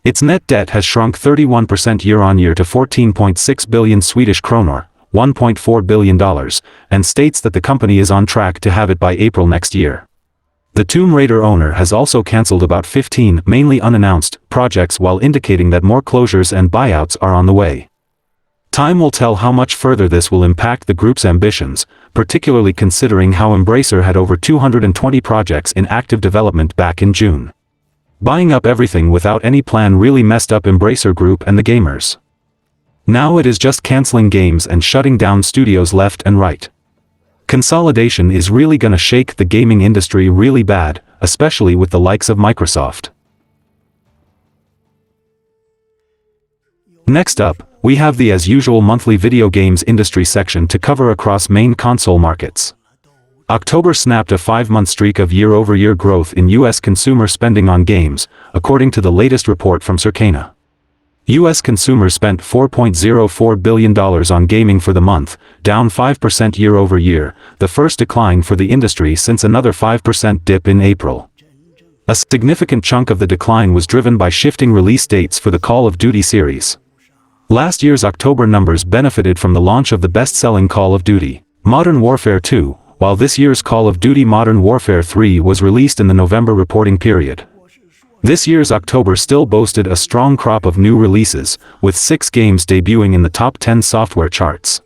Its net debt has shrunk 31% year-on-year to 14.6 billion Swedish kronor, $1.4 billion, and states that the company is on track to have it by April next year. The Tomb Raider owner has also cancelled about 15 mainly unannounced projects while indicating that more closures and buyouts are on the way. Time will tell how much further this will impact the group's ambitions, particularly considering how Embracer had over 220 projects in active development back in June. Buying up everything without any plan really messed up Embracer Group and the gamers. Now it is just cancelling games and shutting down studios left and right. Consolidation is really gonna shake the gaming industry really bad, especially with the likes of Microsoft. Next up, we have the as usual monthly video games industry section to cover across main console markets. October snapped a 5-month streak of year-over-year growth in US consumer spending on games, according to the latest report from Circana. US consumers spent $4.04 billion on gaming for the month, down 5% year-over-year, the first decline for the industry since another 5% dip in April. A significant chunk of the decline was driven by shifting release dates for the Call of Duty series. Last year's October numbers benefited from the launch of the best-selling Call of Duty: Modern Warfare 2, while this year's Call of Duty Modern Warfare 3 was released in the November reporting period. This year's October still boasted a strong crop of new releases, with 6 games debuting in the top 10 software charts.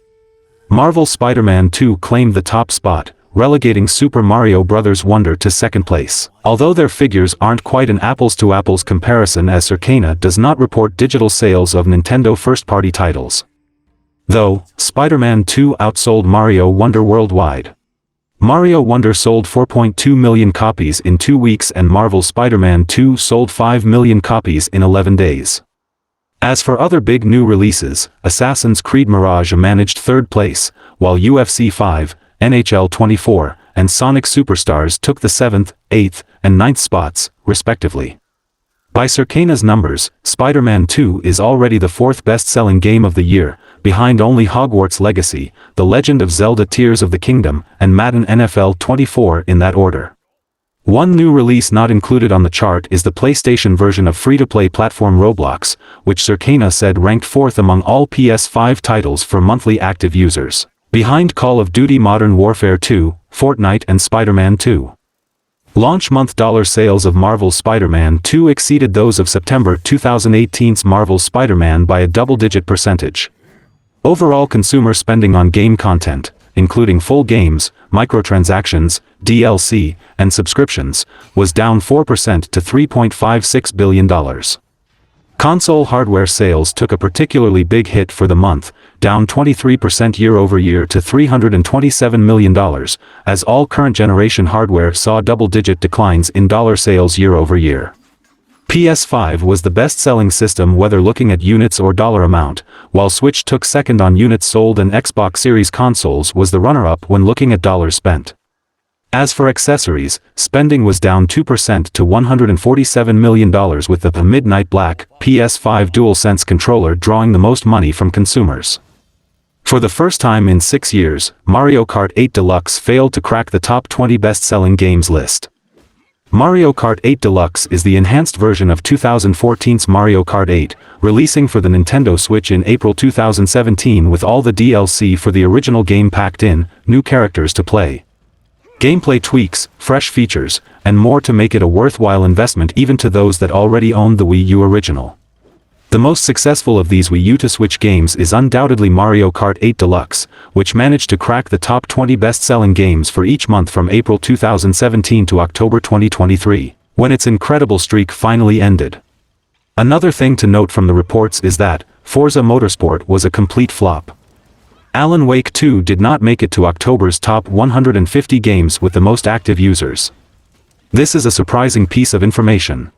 Marvel's Spider-Man 2 claimed the top spot, relegating Super Mario Bros. Wonder to second place. Although their figures aren't quite an apples-to-apples comparison, as Circana does not report digital sales of Nintendo first-party titles. Though, Spider-Man 2 outsold Mario Wonder worldwide. Mario Wonder sold 4.2 million copies in 2 weeks and Marvel's Spider-Man 2 sold 5 million copies in 11 days. As for other big new releases, Assassin's Creed Mirage managed 3rd place, while UFC 5, NHL 24, and Sonic Superstars took the 7th, 8th, and 9th spots, respectively. By Circana's numbers, Spider-Man 2 is already the 4th best-selling game of the year, behind only Hogwarts Legacy, The Legend of Zelda Tears of the Kingdom, and Madden NFL 24 in that order. One new release not included on the chart is the PlayStation version of free-to-play platform Roblox, which Circana said ranked 4th among all PS5 titles for monthly active users, behind Call of Duty Modern Warfare 2, Fortnite and Spider-Man 2. Launch month dollar sales of Marvel's Spider-Man 2 exceeded those of September 2018's Marvel's Spider-Man by a double-digit percentage. Overall consumer spending on game content, including full games, microtransactions, DLC, and subscriptions, was down 4% to $3.56 billion. Console hardware sales took a particularly big hit for the month, down 23% year-over-year to $327 million, as all current generation hardware saw double-digit declines in dollar sales year-over-year. PS5 was the best-selling system whether looking at units or dollar amount, while Switch took second on units sold and Xbox Series consoles was the runner-up when looking at dollars spent. As for accessories, spending was down 2% to $147 million with the Midnight Black PS5 DualSense controller drawing the most money from consumers. For the first time in 6 years, Mario Kart 8 Deluxe failed to crack the top 20 best-selling games list. Mario Kart 8 Deluxe is the enhanced version of 2014's Mario Kart 8, releasing for the Nintendo Switch in April 2017 with all the DLC for the original game packed in, new characters to play, gameplay tweaks, fresh features, and more to make it a worthwhile investment even to those that already owned the Wii U original. The most successful of these Wii U to Switch games is undoubtedly Mario Kart 8 Deluxe, which managed to crack the top 20 best-selling games for each month from April 2017 to October 2023, when its incredible streak finally ended. Another thing to note from the reports is that Forza Motorsport was a complete flop. Alan Wake 2 did not make it to October's top 150 games with the most active users. This is a surprising piece of information.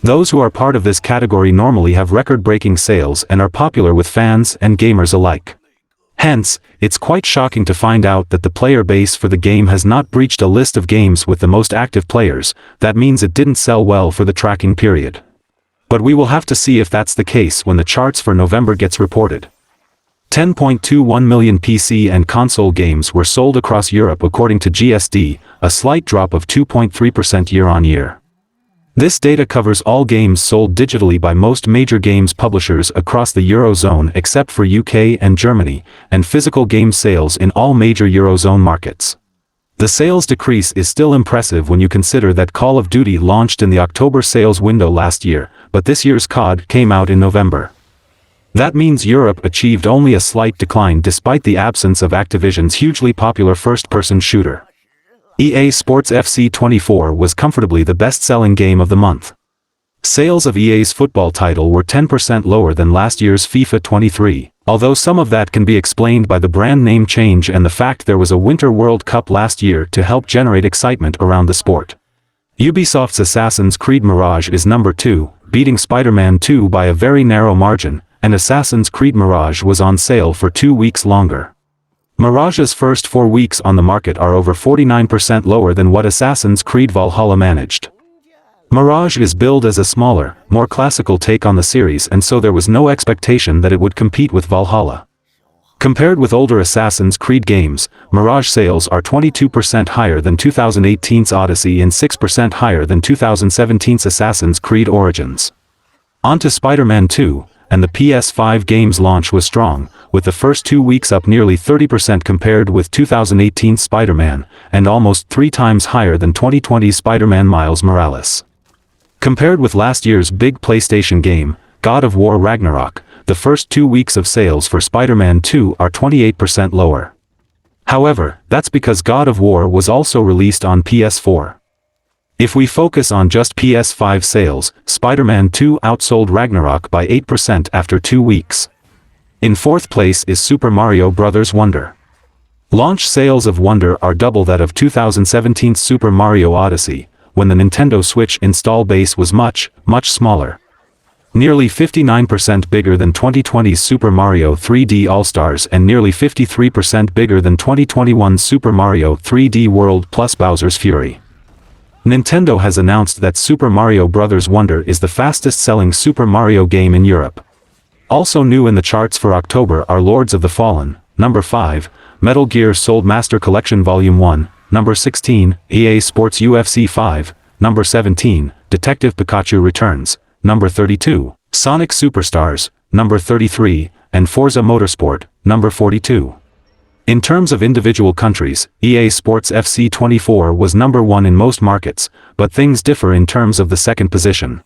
Those who are part of this category normally have record-breaking sales and are popular with fans and gamers alike. Hence, it's quite shocking to find out that the player base for the game has not breached a list of games with the most active players. That means it didn't sell well for the tracking period. But we will have to see if that's the case when the charts for November gets reported. 10.21 million PC and console games were sold across Europe according to GSD, a slight drop of 2.3% year-on-year. This data covers all games sold digitally by most major games publishers across the Eurozone except for UK and Germany, and physical game sales in all major Eurozone markets. The sales decrease is still impressive when you consider that Call of Duty launched in the October sales window last year, but this year's COD came out in November. That means Europe achieved only a slight decline despite the absence of Activision's hugely popular first-person shooter. EA Sports FC 24 was comfortably the best-selling game of the month. Sales of EA's football title were 10% lower than last year's FIFA 23, although some of that can be explained by the brand name change and the fact there was a Winter World Cup last year to help generate excitement around the sport. Ubisoft's Assassin's Creed Mirage is number 2, beating Spider-Man 2 by a very narrow margin, and Assassin's Creed Mirage was on sale for 2 weeks longer. Mirage's first 4 weeks on the market are over 49% lower than what Assassin's Creed Valhalla managed. Mirage is billed as a smaller, more classical take on the series, and so there was no expectation that it would compete with Valhalla. Compared with older Assassin's Creed games, Mirage sales are 22% higher than 2018's Odyssey and 6% higher than 2017's Assassin's Creed Origins. On to Spider-Man 2, and the PS5 game's launch was strong, with the first 2 weeks up nearly 30% compared with 2018's Spider-Man, and almost 3 times higher than 2020's Spider-Man Miles Morales. Compared with last year's big PlayStation game, God of War Ragnarok, the first 2 weeks of sales for Spider-Man 2 are 28% lower. However, that's because God of War was also released on PS4. If we focus on just PS5 sales, Spider-Man 2 outsold Ragnarok by 8% after 2 weeks. In fourth place is Super Mario Bros. Wonder. Launch sales of Wonder are double that of 2017's Super Mario Odyssey, when the Nintendo Switch install base was much, much smaller. Nearly 59% bigger than 2020's Super Mario 3D All-Stars and nearly 53% bigger than 2021's Super Mario 3D World plus Bowser's Fury. Nintendo has announced that Super Mario Bros. Wonder is the fastest-selling Super Mario game in Europe. Also new in the charts for October are Lords of the Fallen, number 5, Metal Gear Solid Master Collection Volume 1, number 16, EA Sports UFC 5, number 17, Detective Pikachu Returns, number 32, Sonic Superstars, number 33, and Forza Motorsport, number 42. In terms of individual countries, EA Sports FC 24 was number 1 in most markets, but things differ in terms of the second position.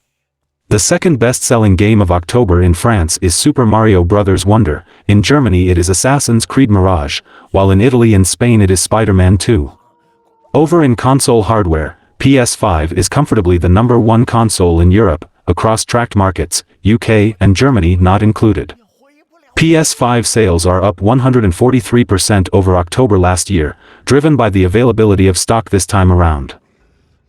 The second best-selling game of October in France is Super Mario Bros. Wonder, in Germany it is Assassin's Creed Mirage, while in Italy and Spain it is Spider-Man 2. Over in console hardware, PS5 is comfortably the #1 console in Europe, across tracked markets, UK and Germany not included. PS5 sales are up 143% over October last year, driven by the availability of stock this time around.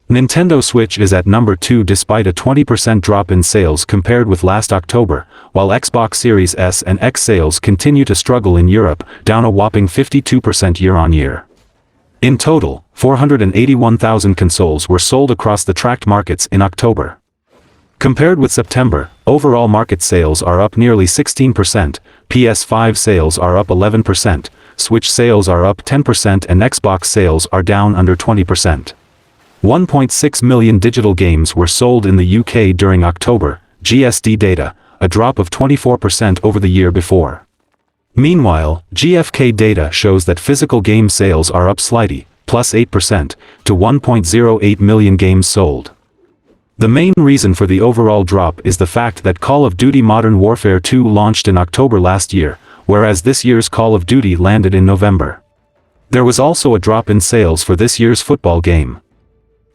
Nintendo Switch is at #2 despite a 20% drop in sales compared with last October, while Xbox Series S and X sales continue to struggle in Europe, down a whopping 52% year-on-year. In total, 481,000 consoles were sold across the tracked markets in October. Compared with September, overall market sales are up nearly 16%, PS5 sales are up 11%, Switch sales are up 10% and Xbox sales are down under 20%. 1.6 million digital games were sold in the UK during October, GSD data, a drop of 24% over the year before. Meanwhile, GfK data shows that physical game sales are up slightly, plus 8%, to 1.08 million games sold. The main reason for the overall drop is the fact that Call of Duty Modern Warfare 2 launched in October last year, whereas this year's Call of Duty landed in November. There was also a drop in sales for this year's football game.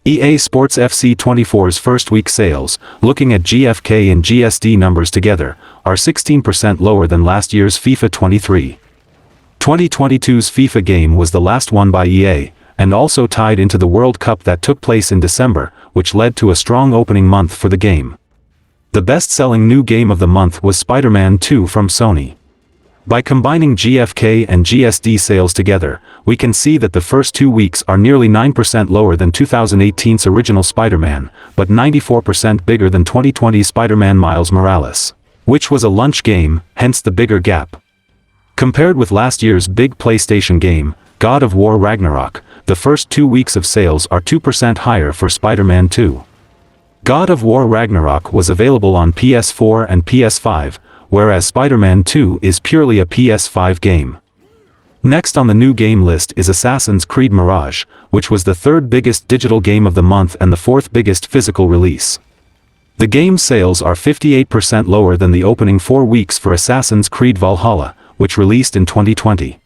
EA Sports FC 24's first week sales, looking at GfK and GSD numbers together, are 16% lower than last year's FIFA 23. 2022's FIFA game was the last one by EA, and also tied into the World Cup that took place in December, which led to a strong opening month for the game. The best-selling new game of the month was Spider-Man 2 from Sony. By combining GfK and GSD sales together, we can see that the first 2 weeks are nearly 9% lower than 2018's original Spider-Man, but 94% bigger than 2020's Spider-Man Miles Morales, which was a launch game, hence the bigger gap. Compared with last year's big PlayStation game, God of War Ragnarok, the first 2 weeks of sales are 2% higher for Spider-Man 2. God of War Ragnarok was available on PS4 and PS5, whereas Spider-Man 2 is purely a PS5 game. Next on the new game list is Assassin's Creed Mirage, which was the third biggest digital game of the month and the fourth biggest physical release. The game's sales are 58% lower than the opening 4 weeks for Assassin's Creed Valhalla, which released in 2020.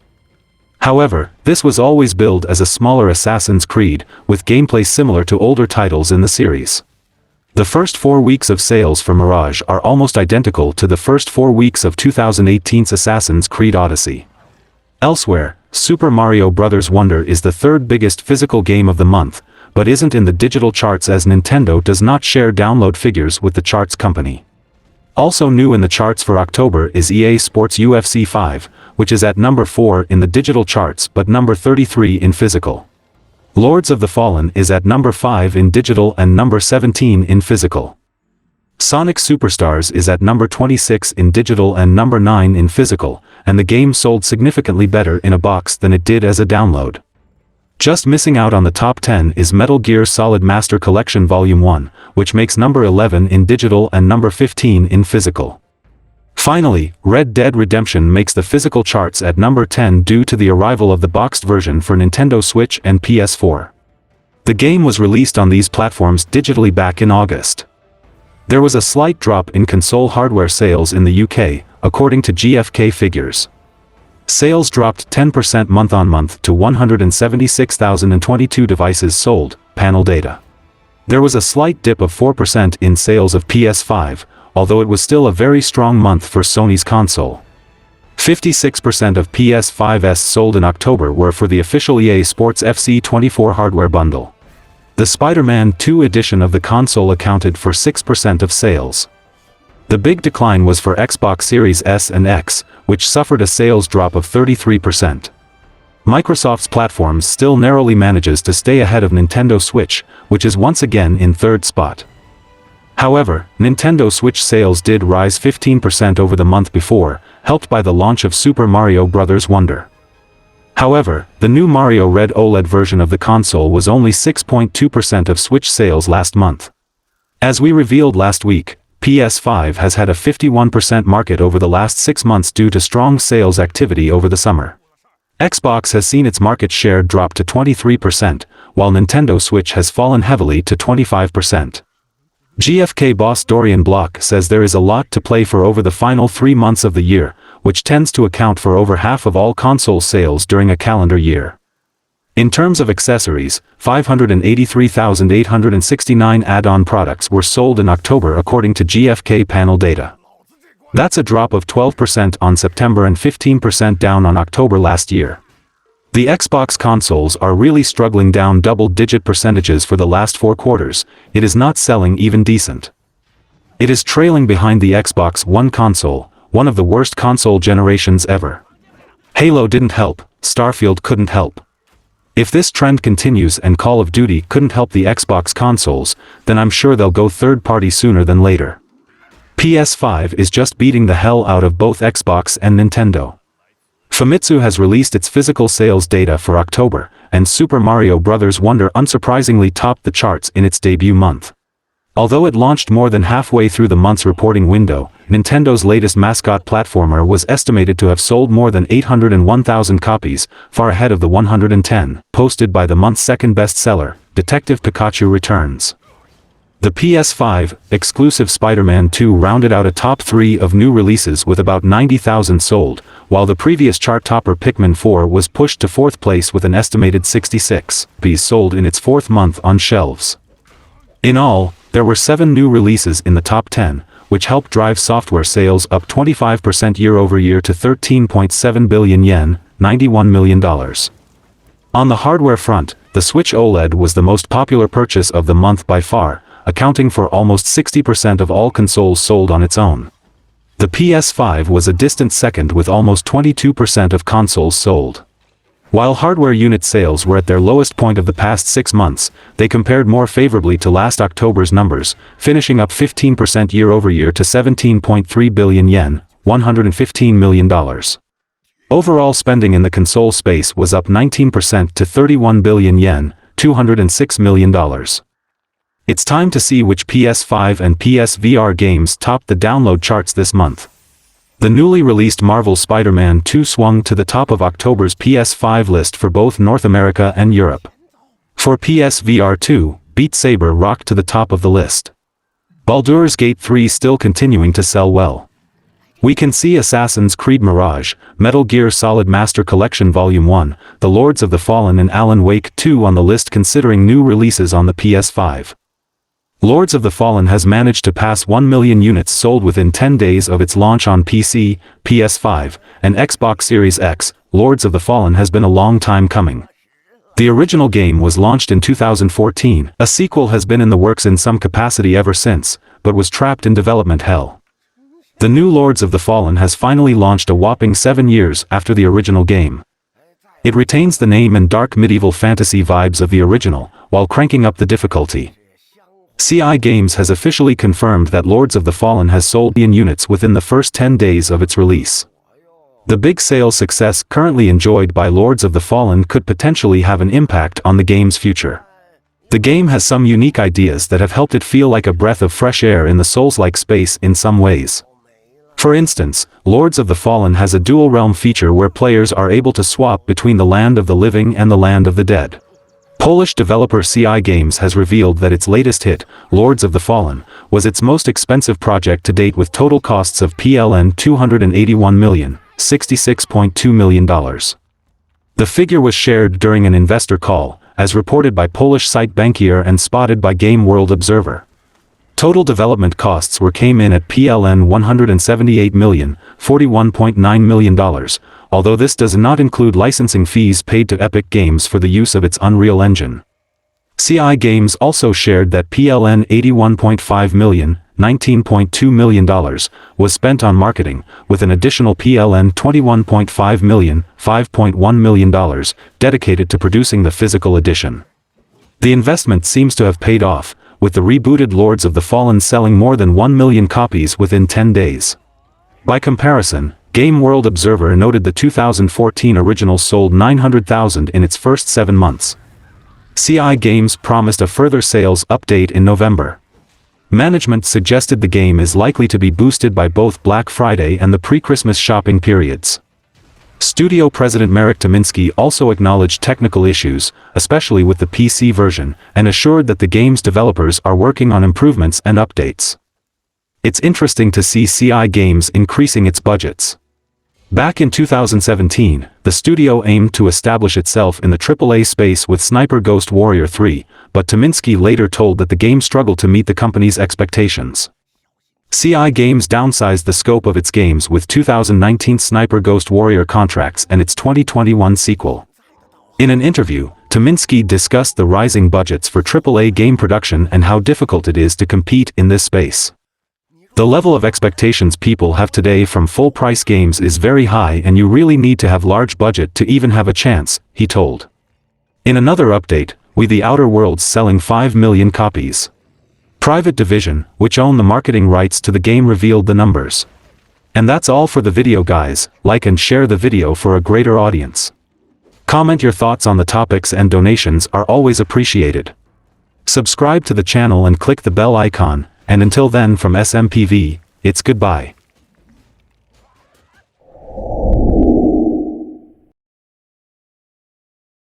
However, this was always billed as a smaller Assassin's Creed, with gameplay similar to older titles in the series. The first 4 weeks of sales for Mirage are almost identical to the first 4 weeks of 2018's Assassin's Creed Odyssey. Elsewhere, Super Mario Bros. Wonder is the third biggest physical game of the month, but isn't in the digital charts as Nintendo does not share download figures with the charts company. Also new in the charts for October is EA Sports UFC 5, which is at #4 in the digital charts but #33 in physical. Lords of the Fallen is at #5 in digital and #17 in physical. Sonic Superstars is at #26 in digital and #9 in physical, and the game sold significantly better in a box than it did as a download. Just missing out on the top 10 is Metal Gear Solid Master Collection Volume 1, which makes #11 in digital and #15 in physical. Finally, Red Dead Redemption makes the physical charts at #10 due to the arrival of the boxed version for Nintendo Switch and PS4. The game was released on these platforms digitally back in August. There was a slight drop in console hardware sales in the UK, according to GfK figures. Sales dropped 10% month-on-month to 176,022 devices sold, panel data. There was a slight dip of 4% in sales of PS5, although it was still a very strong month for Sony's console. 56% of PS5s sold in October were for the official EA Sports FC 24 hardware bundle. The Spider-Man 2 edition of the console accounted for 6% of sales. The big decline was for Xbox Series S and X, which suffered a sales drop of 33%. Microsoft's platforms still narrowly manages to stay ahead of Nintendo Switch, which is once again in third spot. However, Nintendo Switch sales did rise 15% over the month before, helped by the launch of Super Mario Bros. Wonder. However, the new Mario Red OLED version of the console was only 6.2% of Switch sales last month. As we revealed last week, PS5 has had a 51% market over the last 6 months due to strong sales activity over the summer. Xbox has seen its market share drop to 23%, while Nintendo Switch has fallen heavily to 25%. GFK boss Dorian Block says there is a lot to play for over the final 3 months of the year, which tends to account for over half of all console sales during a calendar year. In terms of accessories, 583,869 add-on products were sold in October according to GFK panel data. That's a drop of 12% on September and 15% down on October last year. The Xbox consoles are really struggling, down double-digit percentages for the last 4 quarters. It is not selling even decent. It is trailing behind the Xbox One console, one of the worst console generations ever. Halo didn't help, Starfield couldn't help. If this trend continues and Call of Duty couldn't help the Xbox consoles, then I'm sure they'll go third-party sooner than later. PS5 is just beating the hell out of both Xbox and Nintendo. Famitsu has released its physical sales data for October, and Super Mario Bros. Wonder unsurprisingly topped the charts in its debut month. Although it launched more than halfway through the month's reporting window, Nintendo's latest mascot platformer was estimated to have sold more than 801,000 copies, far ahead of the 110 posted by the month's second bestseller, Detective Pikachu Returns. The PS5 exclusive Spider-Man 2 rounded out a top 3 of new releases with about 90,000 sold, while the previous chart topper Pikmin 4 was pushed to 4th place with an estimated 66 copies sold in its 4th month on shelves. In all, there were 7 new releases in the top 10, which helped drive software sales up 25% year-over-year to 13.7 billion yen, $91 million. On the hardware front, the Switch OLED was the most popular purchase of the month by far, accounting for almost 60% of all consoles sold on its own. The PS5 was a distant second with almost 22% of consoles sold. While hardware unit sales were at their lowest point of the past 6 months, they compared more favorably to last October's numbers, finishing up 15% year-over-year to 17.3 billion yen, $115 million. Overall spending in the console space was up 19% to 31 billion yen, $206 million. It's time to see which PS5 and PSVR games topped the download charts this month. The newly released Marvel Spider-Man 2 swung to the top of October's PS5 list for both North America and Europe. For PSVR 2, Beat Saber rocked to the top of the list. Baldur's Gate 3 still continuing to sell well. We can see Assassin's Creed Mirage, Metal Gear Solid Master Collection Volume 1, The Lords of the Fallen and Alan Wake 2 on the list considering new releases on the PS5. Lords of the Fallen has managed to pass 1 million units sold within 10 days of its launch on PC, PS5, and Xbox Series X. Lords of the Fallen has been a long time coming. The original game was launched in 2014, a sequel has been in the works in some capacity ever since, but was trapped in development hell. The new Lords of the Fallen has finally launched a whopping 7 years after the original game. It retains the name and dark medieval fantasy vibes of the original, while cranking up the difficulty. CI Games has officially confirmed that Lords of the Fallen has sold in units within the first 10 days of its release. The big sales success currently enjoyed by Lords of the Fallen could potentially have an impact on the game's future. The game has some unique ideas that have helped it feel like a breath of fresh air in the Souls-like space in some ways. For instance, Lords of the Fallen has a dual realm feature where players are able to swap between the land of the living and the land of the dead. Polish developer CI Games has revealed that its latest hit, Lords of the Fallen, was its most expensive project to date with total costs of PLN 281 million, $66.2 million. The figure was shared during an investor call, as reported by Polish site Bankier and spotted by Game World Observer. Total development costs came in at PLN 178 million, $41.9 million, although this does not include licensing fees paid to Epic Games for the use of its Unreal Engine. CI Games also shared that PLN 81.5 million, $19.2 million, was spent on marketing, with an additional PLN 21.5 million, $5.1 million, dedicated to producing the physical edition. The investment seems to have paid off, with the rebooted Lords of the Fallen selling more than 1 million copies within 10 days. By comparison, Game World Observer noted the 2014 original sold 900,000 in its first 7 months. CI Games promised a further sales update in November. Management suggested the game is likely to be boosted by both Black Friday and the pre-Christmas shopping periods. Studio president Marek Tymiński also acknowledged technical issues, especially with the PC version, and assured that the game's developers are working on improvements and updates. It's interesting to see CI Games increasing its budgets. Back in 2017, the studio aimed to establish itself in the AAA space with Sniper Ghost Warrior 3, but Tymiński later told that the game struggled to meet the company's expectations. CI Games downsized the scope of its games with 2019 Sniper Ghost Warrior contracts and its 2021 sequel. In an interview, Tymiński discussed the rising budgets for AAA game production and how difficult it is to compete in this space. The level of expectations people have today from full-price games is very high and you really need to have large budget to even have a chance, he told. In another update, with The Outer Worlds selling 5 million copies. Private Division, which own the marketing rights to the game, revealed the numbers. And that's all for the video, guys. Like and share the video for a greater audience. Comment your thoughts on the topics, and donations are always appreciated. Subscribe to the channel and click the bell icon, and until then, from SMPV, it's goodbye.